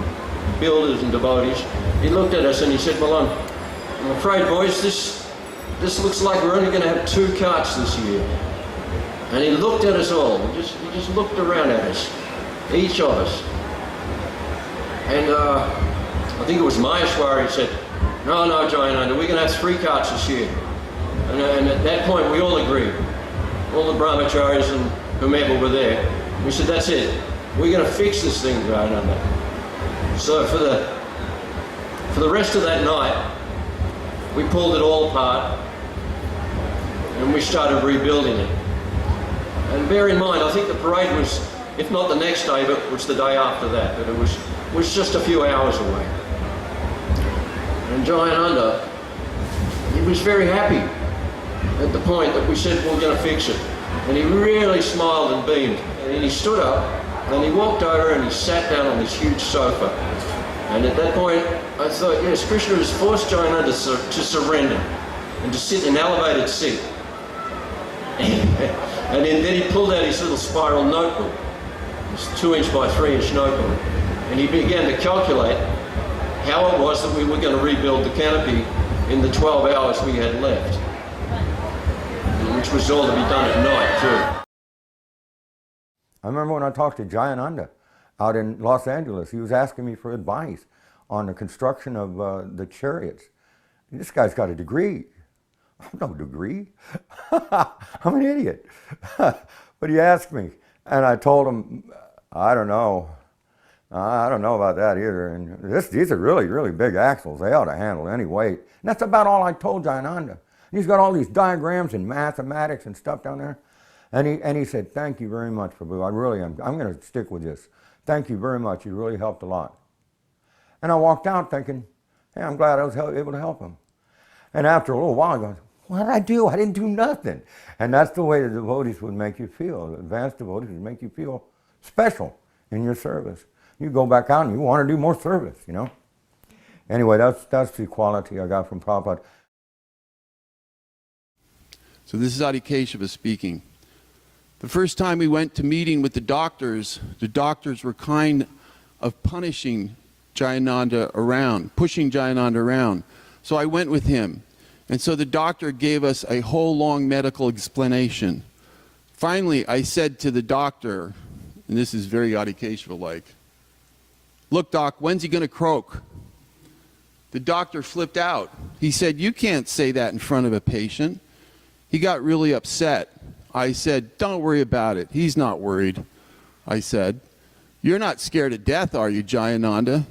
N: builders and devotees. He looked at us and he said, "Well, I'm afraid, boys, this looks like we're only going to have 2 carts this year." And he looked at us all. He just looked around at us, each of us. And I think it was Mayeshvara. He said, "No, Jayananda, we're going to have 3 carts this year." And at that point, we all agreed. All the brahmacharis and whomever were there. We said, "That's it. We're going to fix this thing, Jayananda." So for the rest of that night, we pulled it all apart and we started rebuilding it. And bear in mind, I think the parade was, if not the next day, but it was the day after that. But it was just a few hours away. And Jayananda, he was very happy at the point that we said we're going to fix it. And he really smiled and beamed. And he stood up and he walked over and he sat down on this huge sofa. And at that point, I thought, yes, Krishna has forced Jayananda to surrender and to sit in an elevated seat. And then he pulled out his little spiral notebook, this 2-inch by 3-inch notebook, and he began to calculate how it was that we were going to rebuild the canopy in the 12 hours we had left, which was all to be done at night too.
O: I remember when I talked to Jayananda out in Los Angeles, he was asking me for advice on the construction of the chariots. This guy's got a degree. I have no degree. I'm an idiot. But he asked me, and I told him, I don't know. I don't know about that either. And these are really, really big axles. They ought to handle any weight. And that's about all I told Jayananda. He's got all these diagrams and mathematics and stuff down there. And he said, "Thank you very much, Prabhu. I really am. I'm going to stick with this. Thank you very much. You really helped a lot." And I walked out thinking, hey, I'm glad I was able to help him. And after a little while, I go, what did I do? I didn't do nothing. And that's the way the devotees would make you feel. The advanced devotees would make you feel special in your service. You go back out and you want to do more service, you know. Anyway, that's the quality I got from Prabhupada.
P: So this is Adi Keshava speaking. The first time we went to meeting with the doctors were kind of punishing Jayananda around, pushing Jayananda around. So I went with him. And so the doctor gave us a whole long medical explanation. Finally, I said to the doctor, and this is very Adi Keshava-like, "Look, doc, when's he going to croak?" The doctor flipped out. He said, "You can't say that in front of a patient." He got really upset. I said, "Don't worry about it. He's not worried." I said, "You're not scared to death, are you, Jayananda?"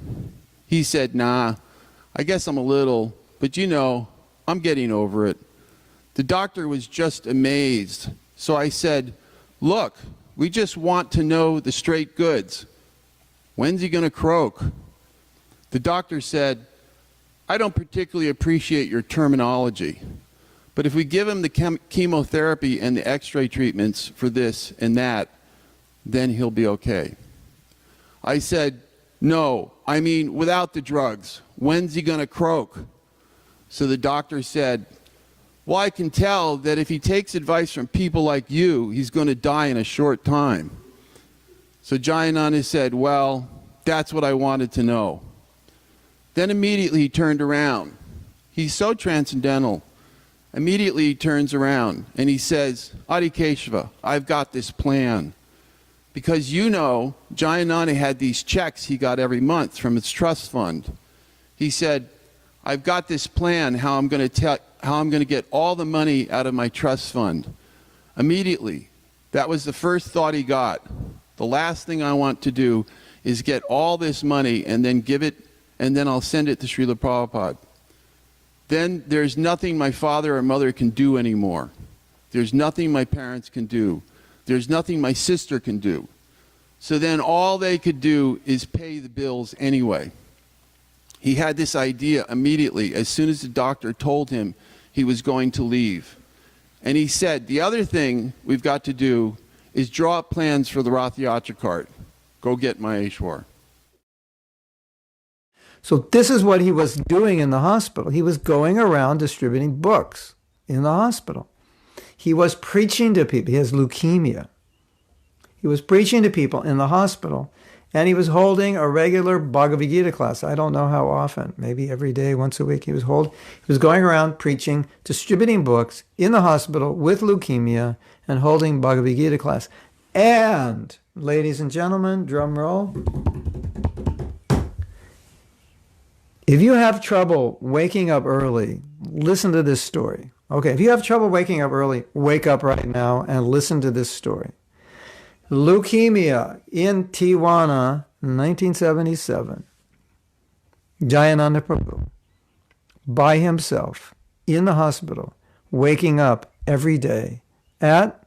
P: He said, "Nah, I guess I'm a little, but you know, I'm getting over it." The doctor was just amazed. So I said, "Look, we just want to know the straight goods. When's he going to croak?" The doctor said, "I don't particularly appreciate your terminology, but if we give him the chemotherapy and the x-ray treatments for this and that, then he'll be okay." I said, "No, I mean without the drugs. When's he going to croak?" So the doctor said, "Well, I can tell that if he takes advice from people like you, he's going to die in a short time." So Jayananda said, "Well, That's what I wanted to know. Then immediately he turned around. He's so transcendental. Immediately he turns around and he says, Adi Keshava, I've got this plan. Because you know, Jayananda had these checks he got every month from his trust fund. He said, I've got this plan how I'm going to get all the money out of my trust fund. Immediately. That was the first thought he got. The last thing I want to do is get all this money and then give it, and then I'll send it to Srila Prabhupada. Then there's nothing my father or mother can do anymore. There's nothing my parents can do. There's nothing my sister can do. So then all they could do is pay the bills anyway. He had this idea immediately as soon as the doctor told him he was going to leave. And he said, the other thing we've got to do is draw up plans for the Rath Yatra cart. Go get Mayeshvara.
G: So this is what he was doing in the hospital. He was going around distributing books in the hospital. He was preaching to people. He has leukemia. He was preaching to people in the hospital, and he was holding a regular Bhagavad Gita class. I don't know how often, maybe every day, once a week. He was going around preaching, distributing books in the hospital with leukemia and holding Bhagavad Gita class. And, ladies and gentlemen, drum roll. If you have trouble waking up early, listen to this story. Okay, if you have trouble waking up early, wake up right now and listen to this story. Leukemia in Tijuana, 1977. Jayananda Prabhu, by himself, in the hospital, waking up every day at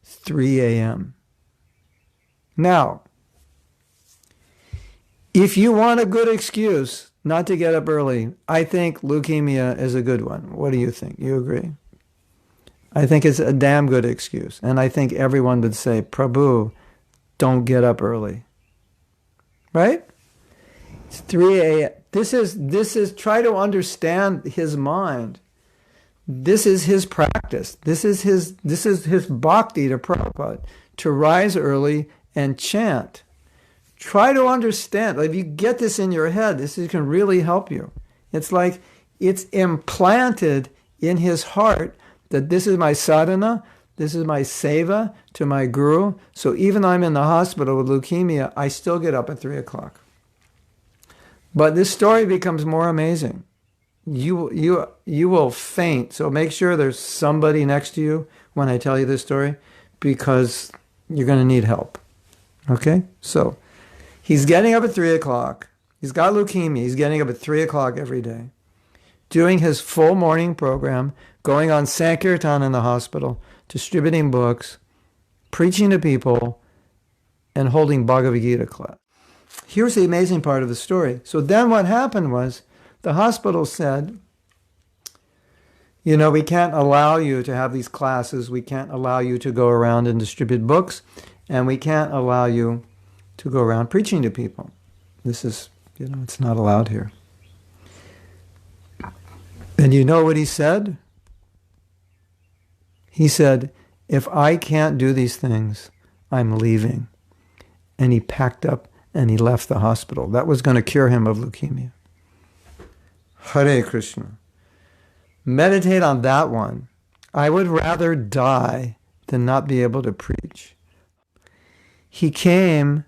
G: 3 a.m. Now, if you want a good excuse not to get up early, I think leukemia is a good one. What do you think? You agree? I think it's a damn good excuse. And I think everyone would say, Prabhu, don't get up early. Right? It's 3 a.m. This is, try to understand his mind. This is his practice. This is his bhakti to Prabhupada, to rise early and chant. Try to understand. If you get this in your head, this can really help you. It's like it's implanted in his heart that this is my sadhana, this is my seva to my guru. So even though I'm in the hospital with leukemia, I still get up at 3 o'clock. But this story becomes more amazing. You will faint. So make sure there's somebody next to you when I tell you this story, because you're going to need help. Okay? So he's getting up at 3 o'clock. He's got leukemia. He's getting up at 3 o'clock every day, doing his full morning program, going on Sankirtan in the hospital, distributing books, preaching to people, and holding Bhagavad Gita class. Here's the amazing part of the story. So then what happened was the hospital said, you know, we can't allow you to have these classes. We can't allow you to go around and distribute books. And we can't allow you to go around preaching to people. This is, you know, it's not allowed here. And you know what he said? He said, if I can't do these things, I'm leaving. And he packed up and he left the hospital. That was going to cure him of leukemia. Hare Krishna. Meditate on that one. I would rather die than not be able to preach. He came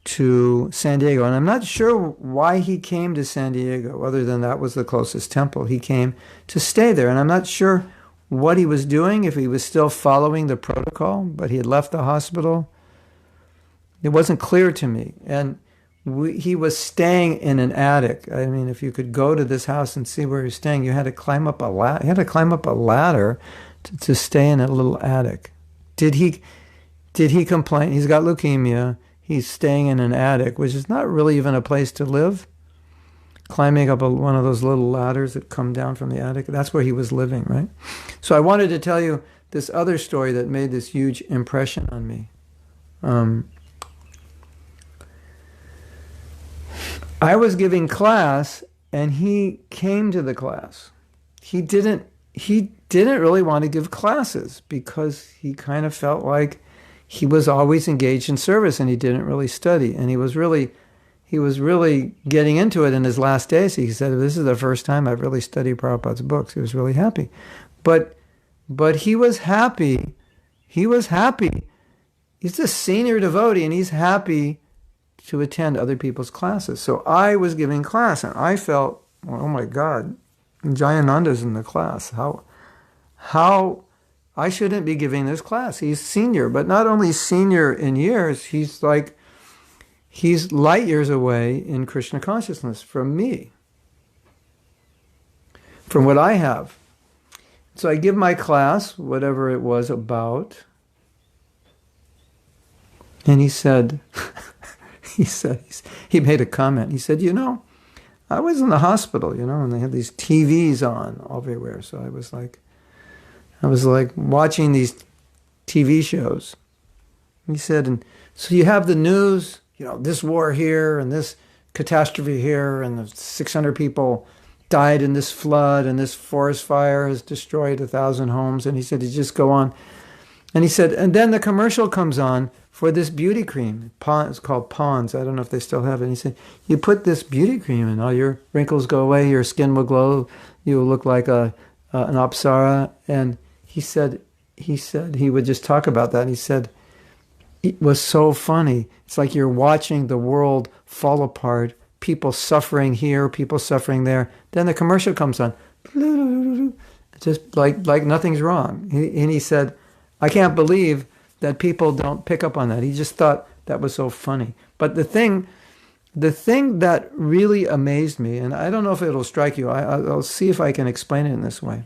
G: to San Diego, and I'm not sure why he came to San Diego, other than that was the closest temple. He came to stay there, and I'm not sure what he was doing, if he was still following the protocol, but he had left the hospital. It wasn't clear to me. And he was staying in an attic. I mean, if you could go to this house and see where he was staying, you had to climb up a ladder. You had to climb up a ladder to stay in a little attic. Did he complain? He's got leukemia. He's staying in an attic, which is not really even a place to live. Climbing up one of those little ladders that come down from the attic. That's where he was living, right? So I wanted to tell you this other story that made this huge impression on me. I was giving class, and he came to the class. He didn't really want to give classes because he kind of felt like he was always engaged in service and he didn't really study. And he was really, he was really getting into it in his last days. He said, this is the first time I've really studied Prabhupada's books. He was really happy. But he was happy. He was happy. He's a senior devotee, and he's happy to attend other people's classes. So I was giving class, and I felt, oh my God, Jayananda's in the class. How I shouldn't be giving this class. He's senior, but not only senior in years, he's light years away in Krishna consciousness from me, from what I have. So I give my class, whatever it was about, and he said, he made a comment. He said, I was in the hospital, and they had these TVs on everywhere. So I was like watching these TV shows. He said, and so you have the news, this war here and this catastrophe here, and the 600 people died in this flood, and this forest fire has destroyed 1,000 homes. And he said, you just go on. And he said, and then the commercial comes on for this beauty cream. It's called Pond's. I don't know if they still have it. And he said, you put this beauty cream and all your wrinkles go away, your skin will glow, you will look like an apsara. And he said he would just talk about that. And he said, it was so funny. It's like you're watching the world fall apart, people suffering here, people suffering there. Then the commercial comes on, just like nothing's wrong. And he said, I can't believe that people don't pick up on that. He just thought that was so funny. But the thing that really amazed me, and I don't know if it'll strike you, I'll see if I can explain it in this way.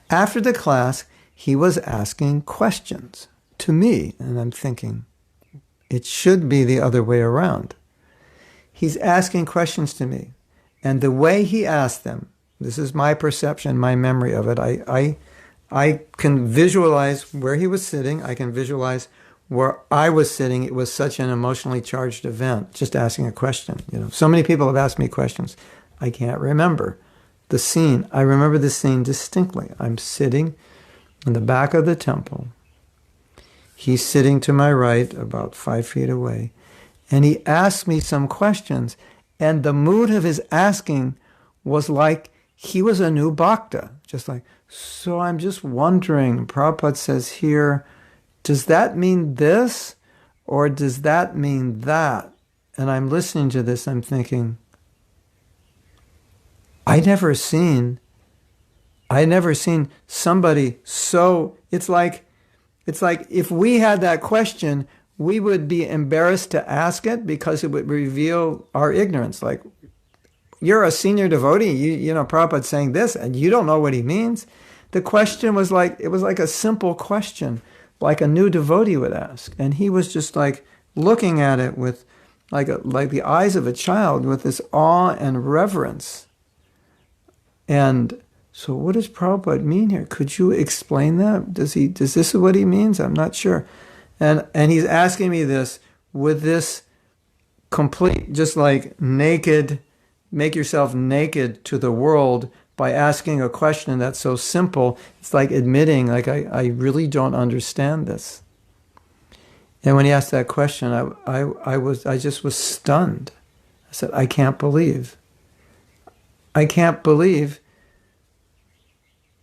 G: After the class, he was asking questions to me, and I'm thinking, it should be the other way around. He's asking questions to me, and the way he asked them, this is my perception, my memory of it, I can visualize where he was sitting. I can visualize where I was sitting. It was such an emotionally charged event, just asking a question. So many people have asked me questions. I can't remember the scene. I remember the scene distinctly. I'm sitting in the back of the temple. He's sitting to my right, about 5 feet away. And he asked me some questions. And the mood of his asking was like he was a new bhakta, just like, so I'm just wondering, Prabhupada says here, does that mean this or does that mean that? And I'm listening to this, I'm thinking, I never seen somebody so, it's like if we had that question, we would be embarrassed to ask it because it would reveal our ignorance. Like, you're a senior devotee, you know, Prabhupada's saying this, and you don't know what he means. The question was like, it was like a simple question, like a new devotee would ask. And he was just like looking at it with like the eyes of a child with this awe and reverence. And so what does Prabhupada mean here? Could you explain that? Does this what he means? I'm not sure. And he's asking me this with this complete, just like naked, make yourself naked to the world by asking a question that's so simple. It's like admitting, like, I really don't understand this. And when he asked that question, I just was stunned. I said, I can't believe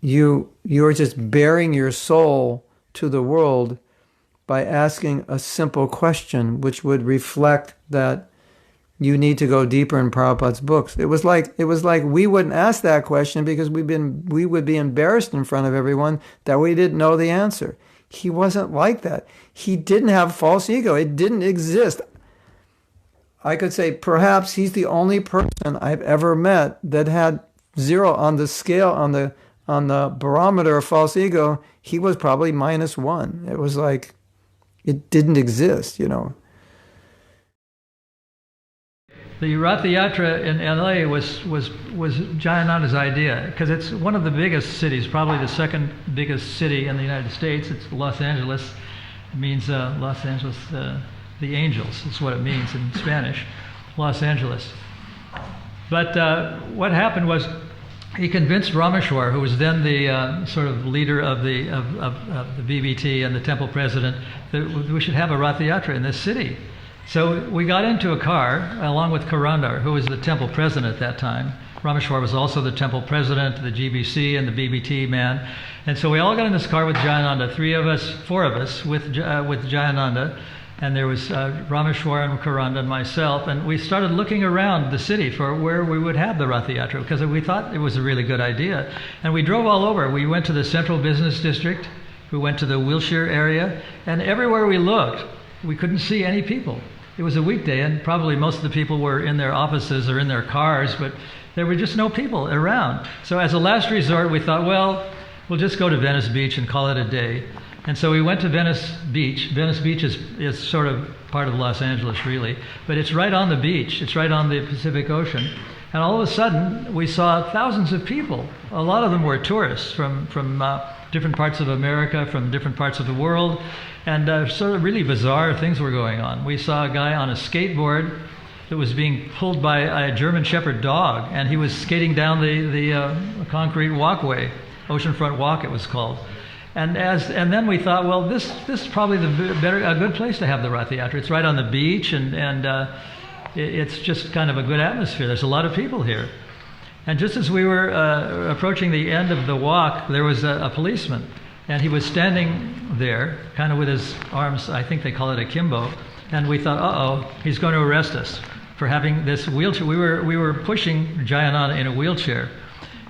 G: you're just bearing your soul to the world by asking a simple question which would reflect that you need to go deeper in Prabhupada's books. It was like we wouldn't ask that question because we would be embarrassed in front of everyone that we didn't know the answer. He wasn't like that. He didn't have false ego. It didn't exist. I could say perhaps he's the only person I've ever met that had 0 on the scale, on the barometer of false ego. He was probably -1. It was like it didn't exist, you know.
J: The Rath Yatra in LA was Jayananda's idea, because it's one of the biggest cities, probably the second biggest city in the United States. It's Los Angeles. It means Los Angeles, the angels. That's what it means in Spanish, Los Angeles. But what happened was he convinced Rameshwar, who was then the sort of leader of the BBT and the temple president, that we should have a Rath Yatra in this city. So we got into a car along with Karandar, who was the temple president at that time. Rameshwar was also the temple president, the GBC, and the BBT man. And so we all got in this car with Jayananda, four of us with Jayananda. And there was Rameshwar and Karanda and myself, and we started looking around the city for where we would have the Rath Yatra, because we thought it was a really good idea. And we drove all over. We went to the Central Business District, we went to the Wilshire area, and everywhere we looked, we couldn't see any people. It was a weekday, and probably most of the people were in their offices or in their cars, but there were just no people around. So as a last resort, we thought, well, we'll just go to Venice Beach and call it a day. And so we went to Venice Beach. Venice Beach is sort of part of Los Angeles, really, but it's right on the beach. It's right on the Pacific Ocean. And all of a sudden, we saw thousands of people. A lot of them were tourists from different parts of America, from different parts of the world, and sort of really bizarre things were going on. We saw a guy on a skateboard that was being pulled by a German Shepherd dog, and he was skating down the concrete walkway, Oceanfront Walk it was called. And then we thought, well, this is probably a good place to have the Rath Yatra. It's right on the beach, and it's just kind of a good atmosphere. There's a lot of people here. And just as we were approaching the end of the walk, there was a policeman, and he was standing there, kind of with his arms, I think they call it akimbo, and we thought, uh-oh, he's going to arrest us for having this wheelchair. We were pushing Jayananda in a wheelchair.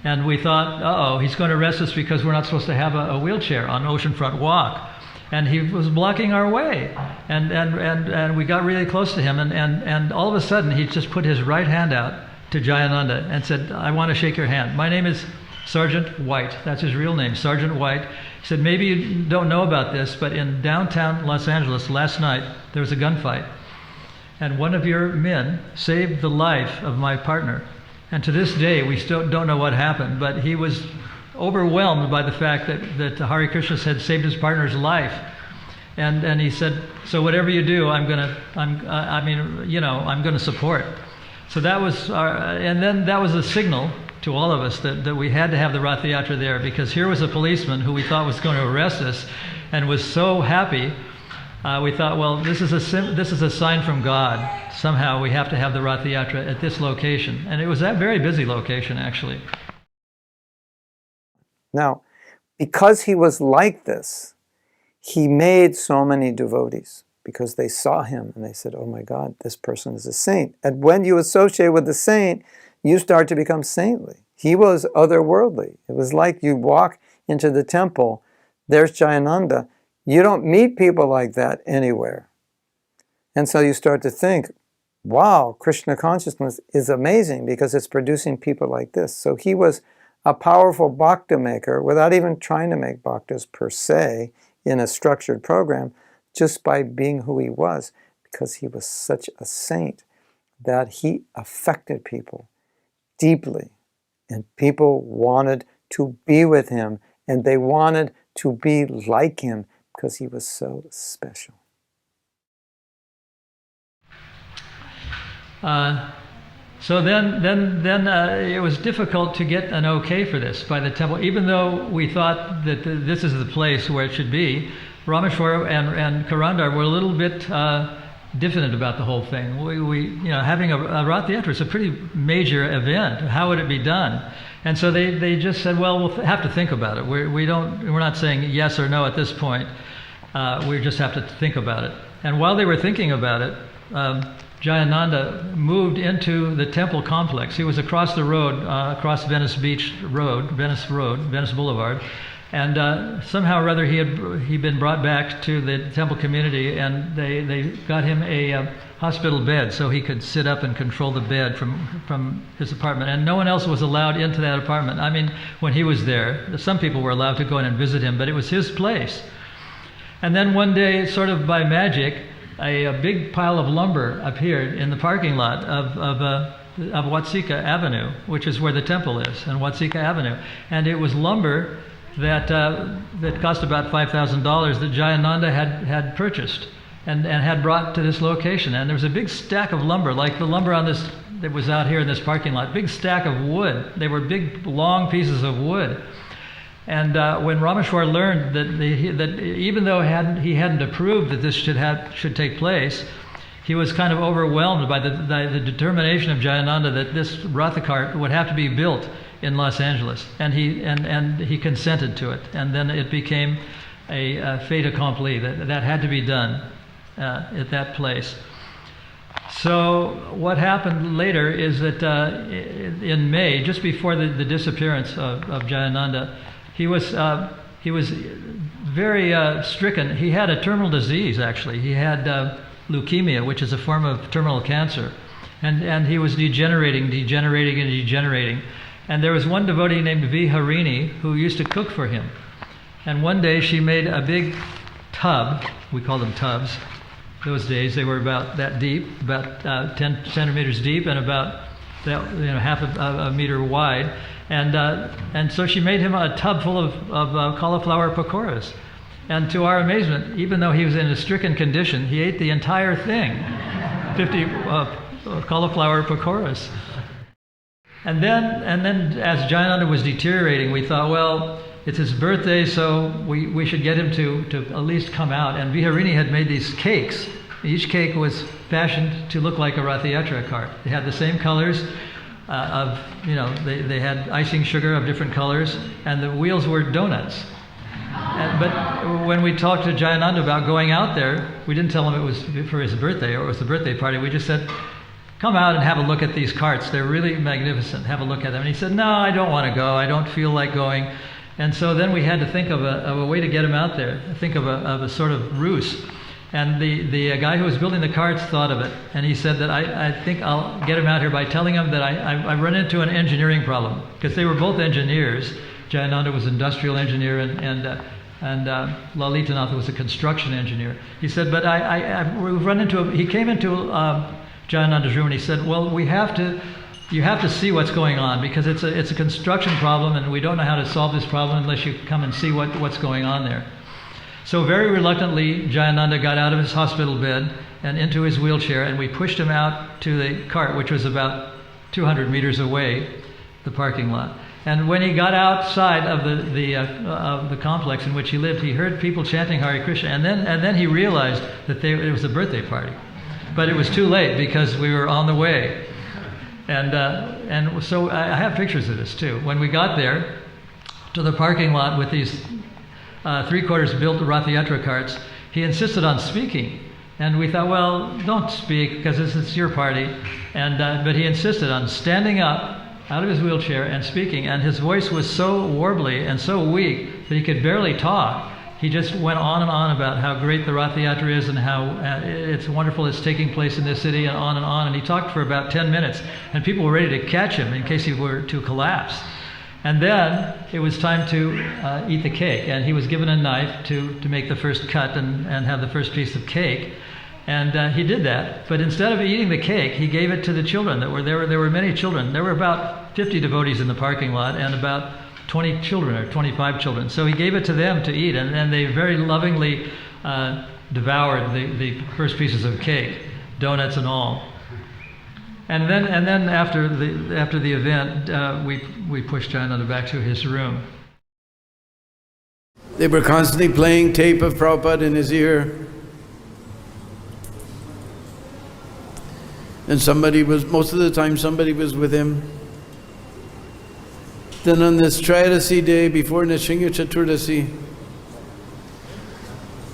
J: And we thought, uh-oh, he's going to arrest us because we're not supposed to have a wheelchair on Oceanfront Walk. And he was blocking our way. And we got really close to him, and all of a sudden he just put his right hand out to Jayananda and said, I want to shake your hand. My name is Sergeant White. That's his real name, Sergeant White. He said, maybe you don't know about this, but in downtown Los Angeles last night, there was a gunfight. And one of your men saved the life of my partner. And to this day, we still don't know what happened, but he was overwhelmed by the fact that Hare Krishna had saved his partner's life. And he said, so whatever you do, I'm going to support. So that was and then that was a signal to all of us that we had to have the Rath Yatra there, because here was a policeman who we thought was going to arrest us and was so happy. We thought, well, this is a sign from God. Somehow we have to have the Rath Yatra at this location. And it was that very busy location, actually.
G: Now, because he was like this, he made so many devotees, because they saw him and they said, oh my God, this person is a saint. And when you associate with the saint, you start to become saintly. He was otherworldly. It was like you walk into the temple, there's Jayananda. You don't meet people like that anywhere. And so you start to think, wow, Krishna consciousness is amazing because it's producing people like this. So he was a powerful bhakta maker without even trying to make bhaktas per se in a structured program, just by being who he was, because he was such a saint that he affected people deeply. And people wanted to be with him, and they wanted to be like him because he was so special.
J: So then it was difficult to get an okay for this by the temple, even though we thought that this is the place where it should be. Rameshwara and Karandar were a little bit diffident about the whole thing. Having a Rath Yatra is a pretty major event. How would it be done? And so they just said, well, we'll have to think about it. We're not saying yes or no at this point. We just have to think about it. And while they were thinking about it, Jayananda moved into the temple complex. He was across the road, across Venice Beach Road, Venice Boulevard, and somehow or other he'd been brought back to the temple community, and they got him a hospital bed so he could sit up and control the bed from his apartment. And no one else was allowed into that apartment. I mean, when he was there, some people were allowed to go in and visit him, but it was his place. And then one day, sort of by magic, a big pile of lumber appeared in the parking lot of Watsika Avenue, which is where the temple is, and Watsika Avenue. And it was lumber that cost about $5,000 that Jayananda had purchased and had brought to this location. And there was a big stack of lumber, like the lumber on this that was out here in this parking lot, big stack of wood. They were big, long pieces of wood. And when Rameshwar learned that even though he hadn't approved that this should take place, he was kind of overwhelmed by the determination of Jayananda that this Ratha cart would have to be built in Los Angeles, and he consented to it, and then it became a fait accompli that had to be done at that place. So what happened later is that in May, just before the disappearance of Jayananda, he was very stricken. He had a terminal disease, actually. He had leukemia, which is a form of terminal cancer, and he was degenerating. And there was one devotee named Viharini who used to cook for him. And one day she made a big tub. We call them tubs. Those days they were about that deep, about 10 centimeters deep, and about half a meter wide. And so she made him a tub full of cauliflower pakoras. And to our amazement, even though he was in a stricken condition, he ate the entire thing, 50 cauliflower pakoras. And then as Jayananda was deteriorating, we thought, well, it's his birthday, so we should get him to at least come out. And Viharini had made these cakes. Each cake was fashioned to look like a Rath Yatra cart. They had the same colors they had icing sugar of different colors, and the wheels were donuts. But when we talked to Jayananda about going out there, we didn't tell him it was for his birthday or it was the birthday party. We just said, come out and have a look at these carts. They're really magnificent. Have a look at them. And he said, no, I don't want to go. I don't feel like going. And so then we had to think of a way to get him out there, think of a sort of ruse. And the guy who was building the carts thought of it. And he said that I think I'll get him out here by telling him that I run into an engineering problem. Because they were both engineers. Jayananda was an industrial engineer and Lalitanatha was a construction engineer. He said, but we've run into he came into Jayananda's room and he said, well, you have to see what's going on, because it's a construction problem and we don't know how to solve this problem unless you come and see what's going on there. So very reluctantly, Jayananda got out of his hospital bed and into his wheelchair, and we pushed him out to the cart, which was about 200 meters away, the parking lot. And when he got outside of the complex in which he lived, he heard people chanting Hare Krishna, and then he realized that it was a birthday party. But it was too late because we were on the way. And so I have pictures of this too. When we got there to the parking lot with these 3/4 built Rath Yatra carts, he insisted on speaking. And we thought, well, don't speak because this is your party. But he insisted on standing up out of his wheelchair and speaking. And his voice was so warbly and so weak that he could barely talk. He just went on and on about how great the Rath Yatra is and how it's wonderful it's taking place in this city, and on and on. And he talked for about 10 minutes. And people were ready to catch him in case he were to collapse. And then it was time to eat the cake. And he was given a knife to make the first cut and have the first piece of cake. And he did that. But instead of eating the cake, he gave it to the children that were there. There were many children. There were about 50 devotees in the parking lot and about 20 children or 25 children. So he gave it to them to eat. And they very lovingly devoured the first pieces of cake, donuts and all. And then after the event, we pushed Jayananda back to his room.
H: They were constantly playing tape of Prabhupada in his ear. And most of the time somebody was with him. Then on this Trayodasi day before Nrsimha Chaturdasi,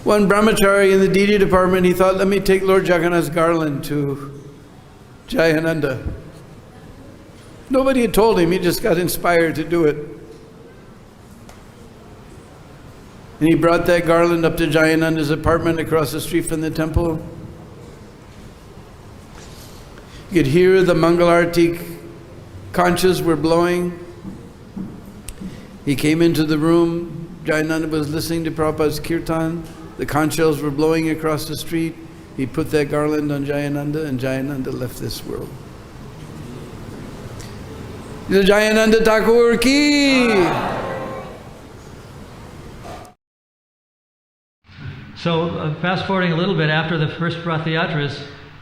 H: one brahmachari in the deity department, he thought, let me take Lord Jagannath's garland to Jayananda. Nobody had told him, he just got inspired to do it. And he brought that garland up to Jayananda's apartment across the street from the temple. You could hear the Mangalarti conchas were blowing. He came into the room. Jayananda was listening to Prabhupada's kirtan. The conch shells were blowing across the street. He put that garland on Jayananda, and Jayananda left this world. Jayananda Thakura ki!
J: So fast forwarding a little bit, after the first Rath Yatras,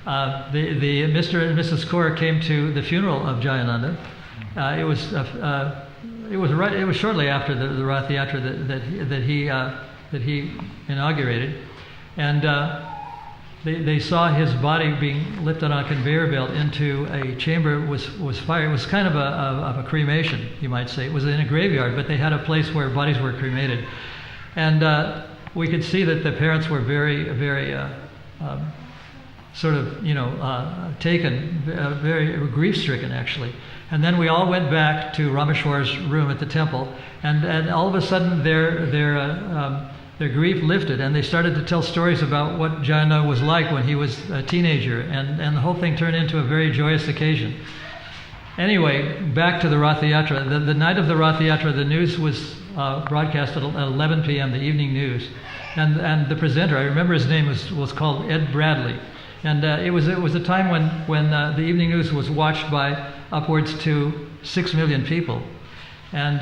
J: the Mr. and Mrs. Kaur came to the funeral of Jayananda. It was shortly after the Rath Yatra that he inaugurated, and they saw his body being lifted on a conveyor belt into a chamber was fire. It was kind of a cremation, you might say. It was in a graveyard, but they had a place where bodies were cremated. And we could see that the parents were very, very sort of, taken, very grief-stricken, actually. And then we all went back to Rameshwar's room at the temple, and all of a sudden their grief lifted, and they started to tell stories about what Jayananda was like when he was a teenager, and the whole thing turned into a very joyous occasion. Anyway, back to the Rath Yatra. The night of the Rath Yatra, the news was broadcast at 11 p.m., the evening news, and the presenter, I remember his name was called Ed Bradley, and it was a time when the evening news was watched by upwards to 6 million people, and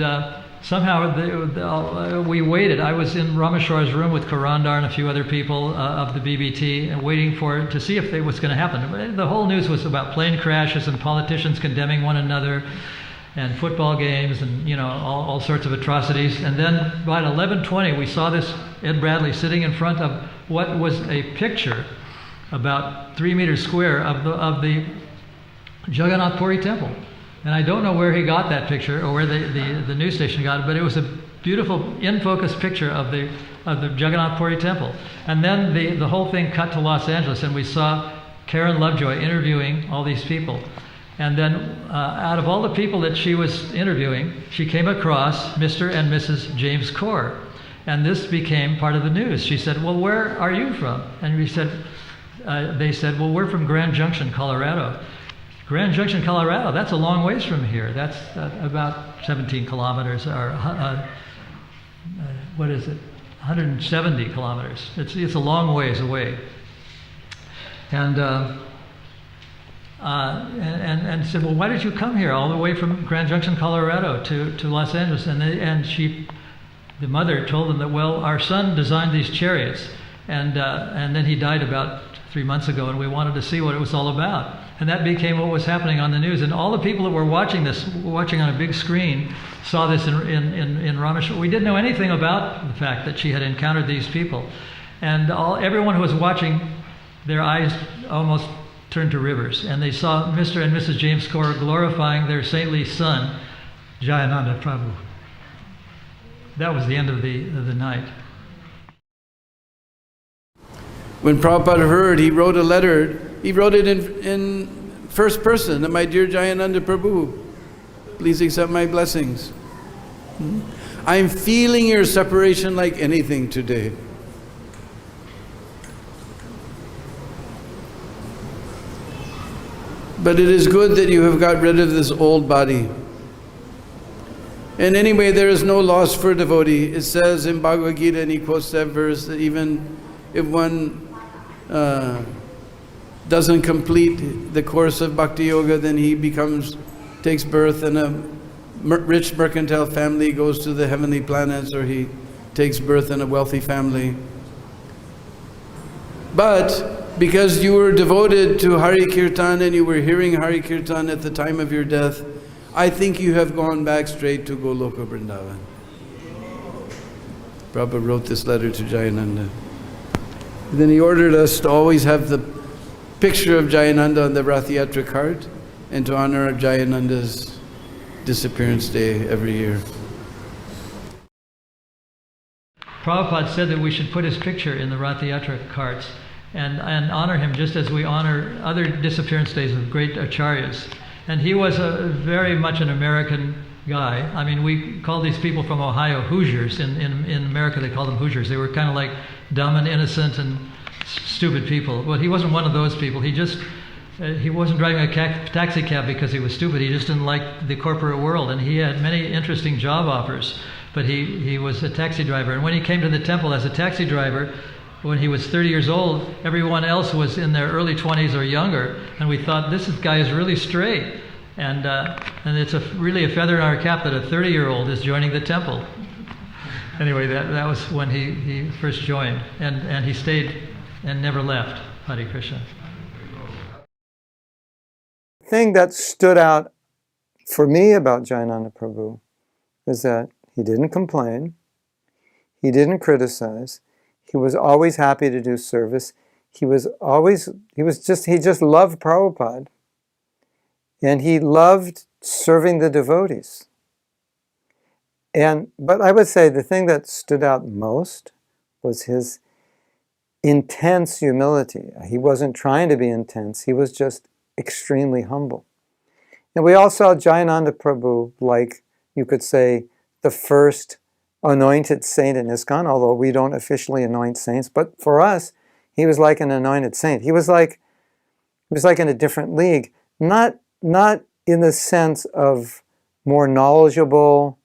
J: somehow we waited. I was in Rameshwar's room with Karandar and a few other people of the BBT, and waiting to see if it was going to happen. The whole news was about plane crashes and politicians condemning one another, and football games, and all sorts of atrocities. And then by 11:20, we saw this Ed Bradley sitting in front of what was a picture about 3 meters square of the Jagannath Puri temple. And I don't know where he got that picture or where the news station got it, but it was a beautiful in-focus picture of the Jagannath Puri temple. And then the whole thing cut to Los Angeles, and we saw Karen Lovejoy interviewing all these people. And then out of all the people that she was interviewing, she came across Mr. and Mrs. James Corr. And this became part of the news. She said, "Well, where are you from?" And they said, "Well, we're from Grand Junction, Colorado." Grand Junction, Colorado, that's a long ways from here. That's about 17 kilometers, or what is it, 170 kilometers. It's a long ways away. And said, "Well, why did you come here all the way from Grand Junction, Colorado to Los Angeles?" And the mother told them that, "Well, our son designed these chariots, and then he died about 3 months ago, and we wanted to see what it was all about." And that became what was happening on the news. And all the people that were watching on a big screen, saw this in Rameshwar. We didn't know anything about the fact that she had encountered these people. And everyone who was watching, their eyes almost turned to rivers. And they saw Mr. and Mrs. James Corr glorifying their saintly son, Jayananda Prabhu. That was the end of the night.
H: When Prabhupada heard, he wrote a letter. He wrote it in first person, that, "My dear Jayananda Prabhu, please accept my blessings. I'm feeling your separation like anything today. But it is good that you have got rid of this old body. And anyway, there is no loss for a devotee." It says in Bhagavad Gita, and he quotes that verse, that even if one doesn't complete the course of Bhakti Yoga, then he takes birth in a rich mercantile family, goes to the heavenly planets, or he takes birth in a wealthy family. But because you were devoted to Hari Kirtan and you were hearing Hari Kirtan at the time of your death, I think you have gone back straight to Goloka Vrindavan. Prabhupada wrote this letter to Jayananda. Then he ordered us to always have the picture of Jayananda on the Rath Yatra cart, and to honor Jayananda's disappearance day every year.
J: Prabhupada said that we should put his picture in the Rath Yatra carts and honor him just as we honor other disappearance days of great acharyas. And he was very much an American guy. I mean, we call these people from Ohio Hoosiers. In America, they call them Hoosiers. They were kind of like dumb and innocent and stupid people. Well, he wasn't one of those people. He wasn't driving a taxi cab because he was stupid. He just didn't like the corporate world, and he had many interesting job offers. But he was a taxi driver. And when he came to the temple as a taxi driver, when he was 30 years old, everyone else was in their early 20s or younger, and we thought, this guy is really straight. And it's really a feather in our cap that a 30-year-old is joining the temple. Anyway, that was when he first joined, and he stayed and never left. Hare Krishna.
G: The thing that stood out for me about Jayananda Prabhu is that he didn't complain, he didn't criticize, he was always happy to do service, he just loved Prabhupada, and he loved serving the devotees. But I would say the thing that stood out most was his intense humility. He wasn't trying to be intense, he was just extremely humble. And we all saw Jayananda Prabhu like, you could say, the first anointed saint in ISKCON, although we don't officially anoint saints, but for us, he was like an anointed saint. He was like in a different league, not in the sense of more knowledgeable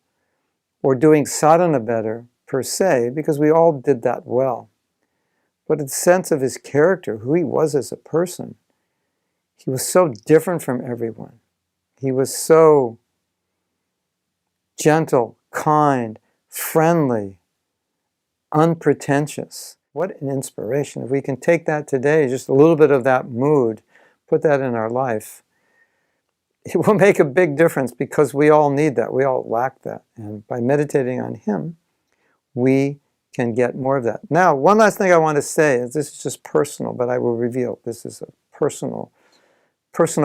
G: or doing sadhana better per se, because we all did that well. But in the sense of his character, who he was as a person, he was so different from everyone. He was so gentle, kind, friendly, unpretentious. What an inspiration. If we can take that today, just a little bit of that mood, put that in our life, it will make a big difference, because we all need that. We all lack that. And by meditating on him, we can get more of that. Now, one last thing I want to say, is this is just personal, but I will reveal this is a personal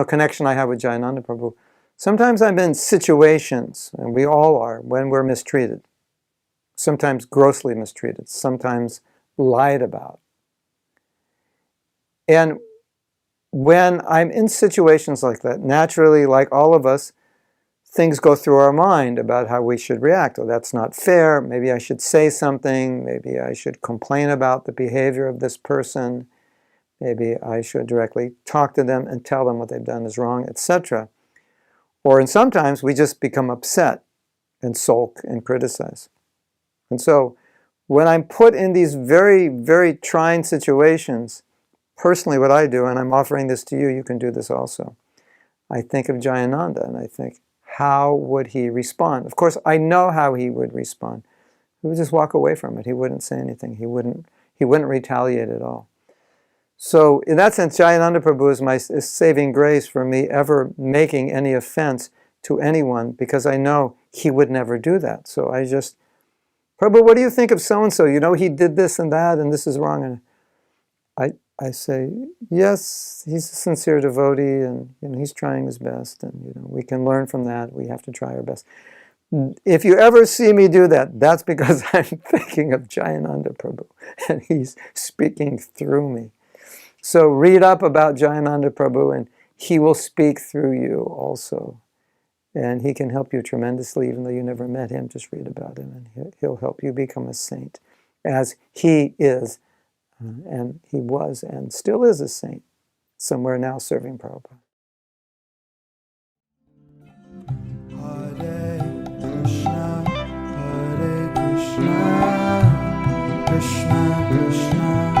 G: connection I have with Jayananda Prabhu. Sometimes I'm in situations, and we all are, when we're mistreated. Sometimes grossly mistreated, sometimes lied about. And when I'm in situations like that, naturally, like all of us, things go through our mind about how we should react. Oh, that's not fair. Maybe I should say something. Maybe I should complain about the behavior of this person. Maybe I should directly talk to them and tell them what they've done is wrong, etc. Or sometimes we just become upset and sulk and criticize. And so when I'm put in these very, very trying situations, personally what I do, and I'm offering this to you, you can do this also. I think of Jayananda and I think, how would he respond? Of course, I know how he would respond. He would just walk away from it. He wouldn't say anything. He wouldn't retaliate at all. So in that sense, Jayananda Prabhu is my saving grace for me ever making any offense to anyone, because I know he would never do that. So I just, Prabhu, what do you think of so-and-so? You know, he did this and that, and this is wrong. And I say, yes, he's a sincere devotee, and he's trying his best, and we can learn from that. We have to try our best. If you ever see me do that, that's because I'm thinking of Jayananda Prabhu, and he's speaking through me. So read up about Jayananda Prabhu, and he will speak through you also. And he can help you tremendously, even though you never met him. Just read about him, and he'll help you become a saint, as he is. And he was and still is a saint, somewhere now serving Prabhupada.
A: Hare Krishna, Krishna Krishna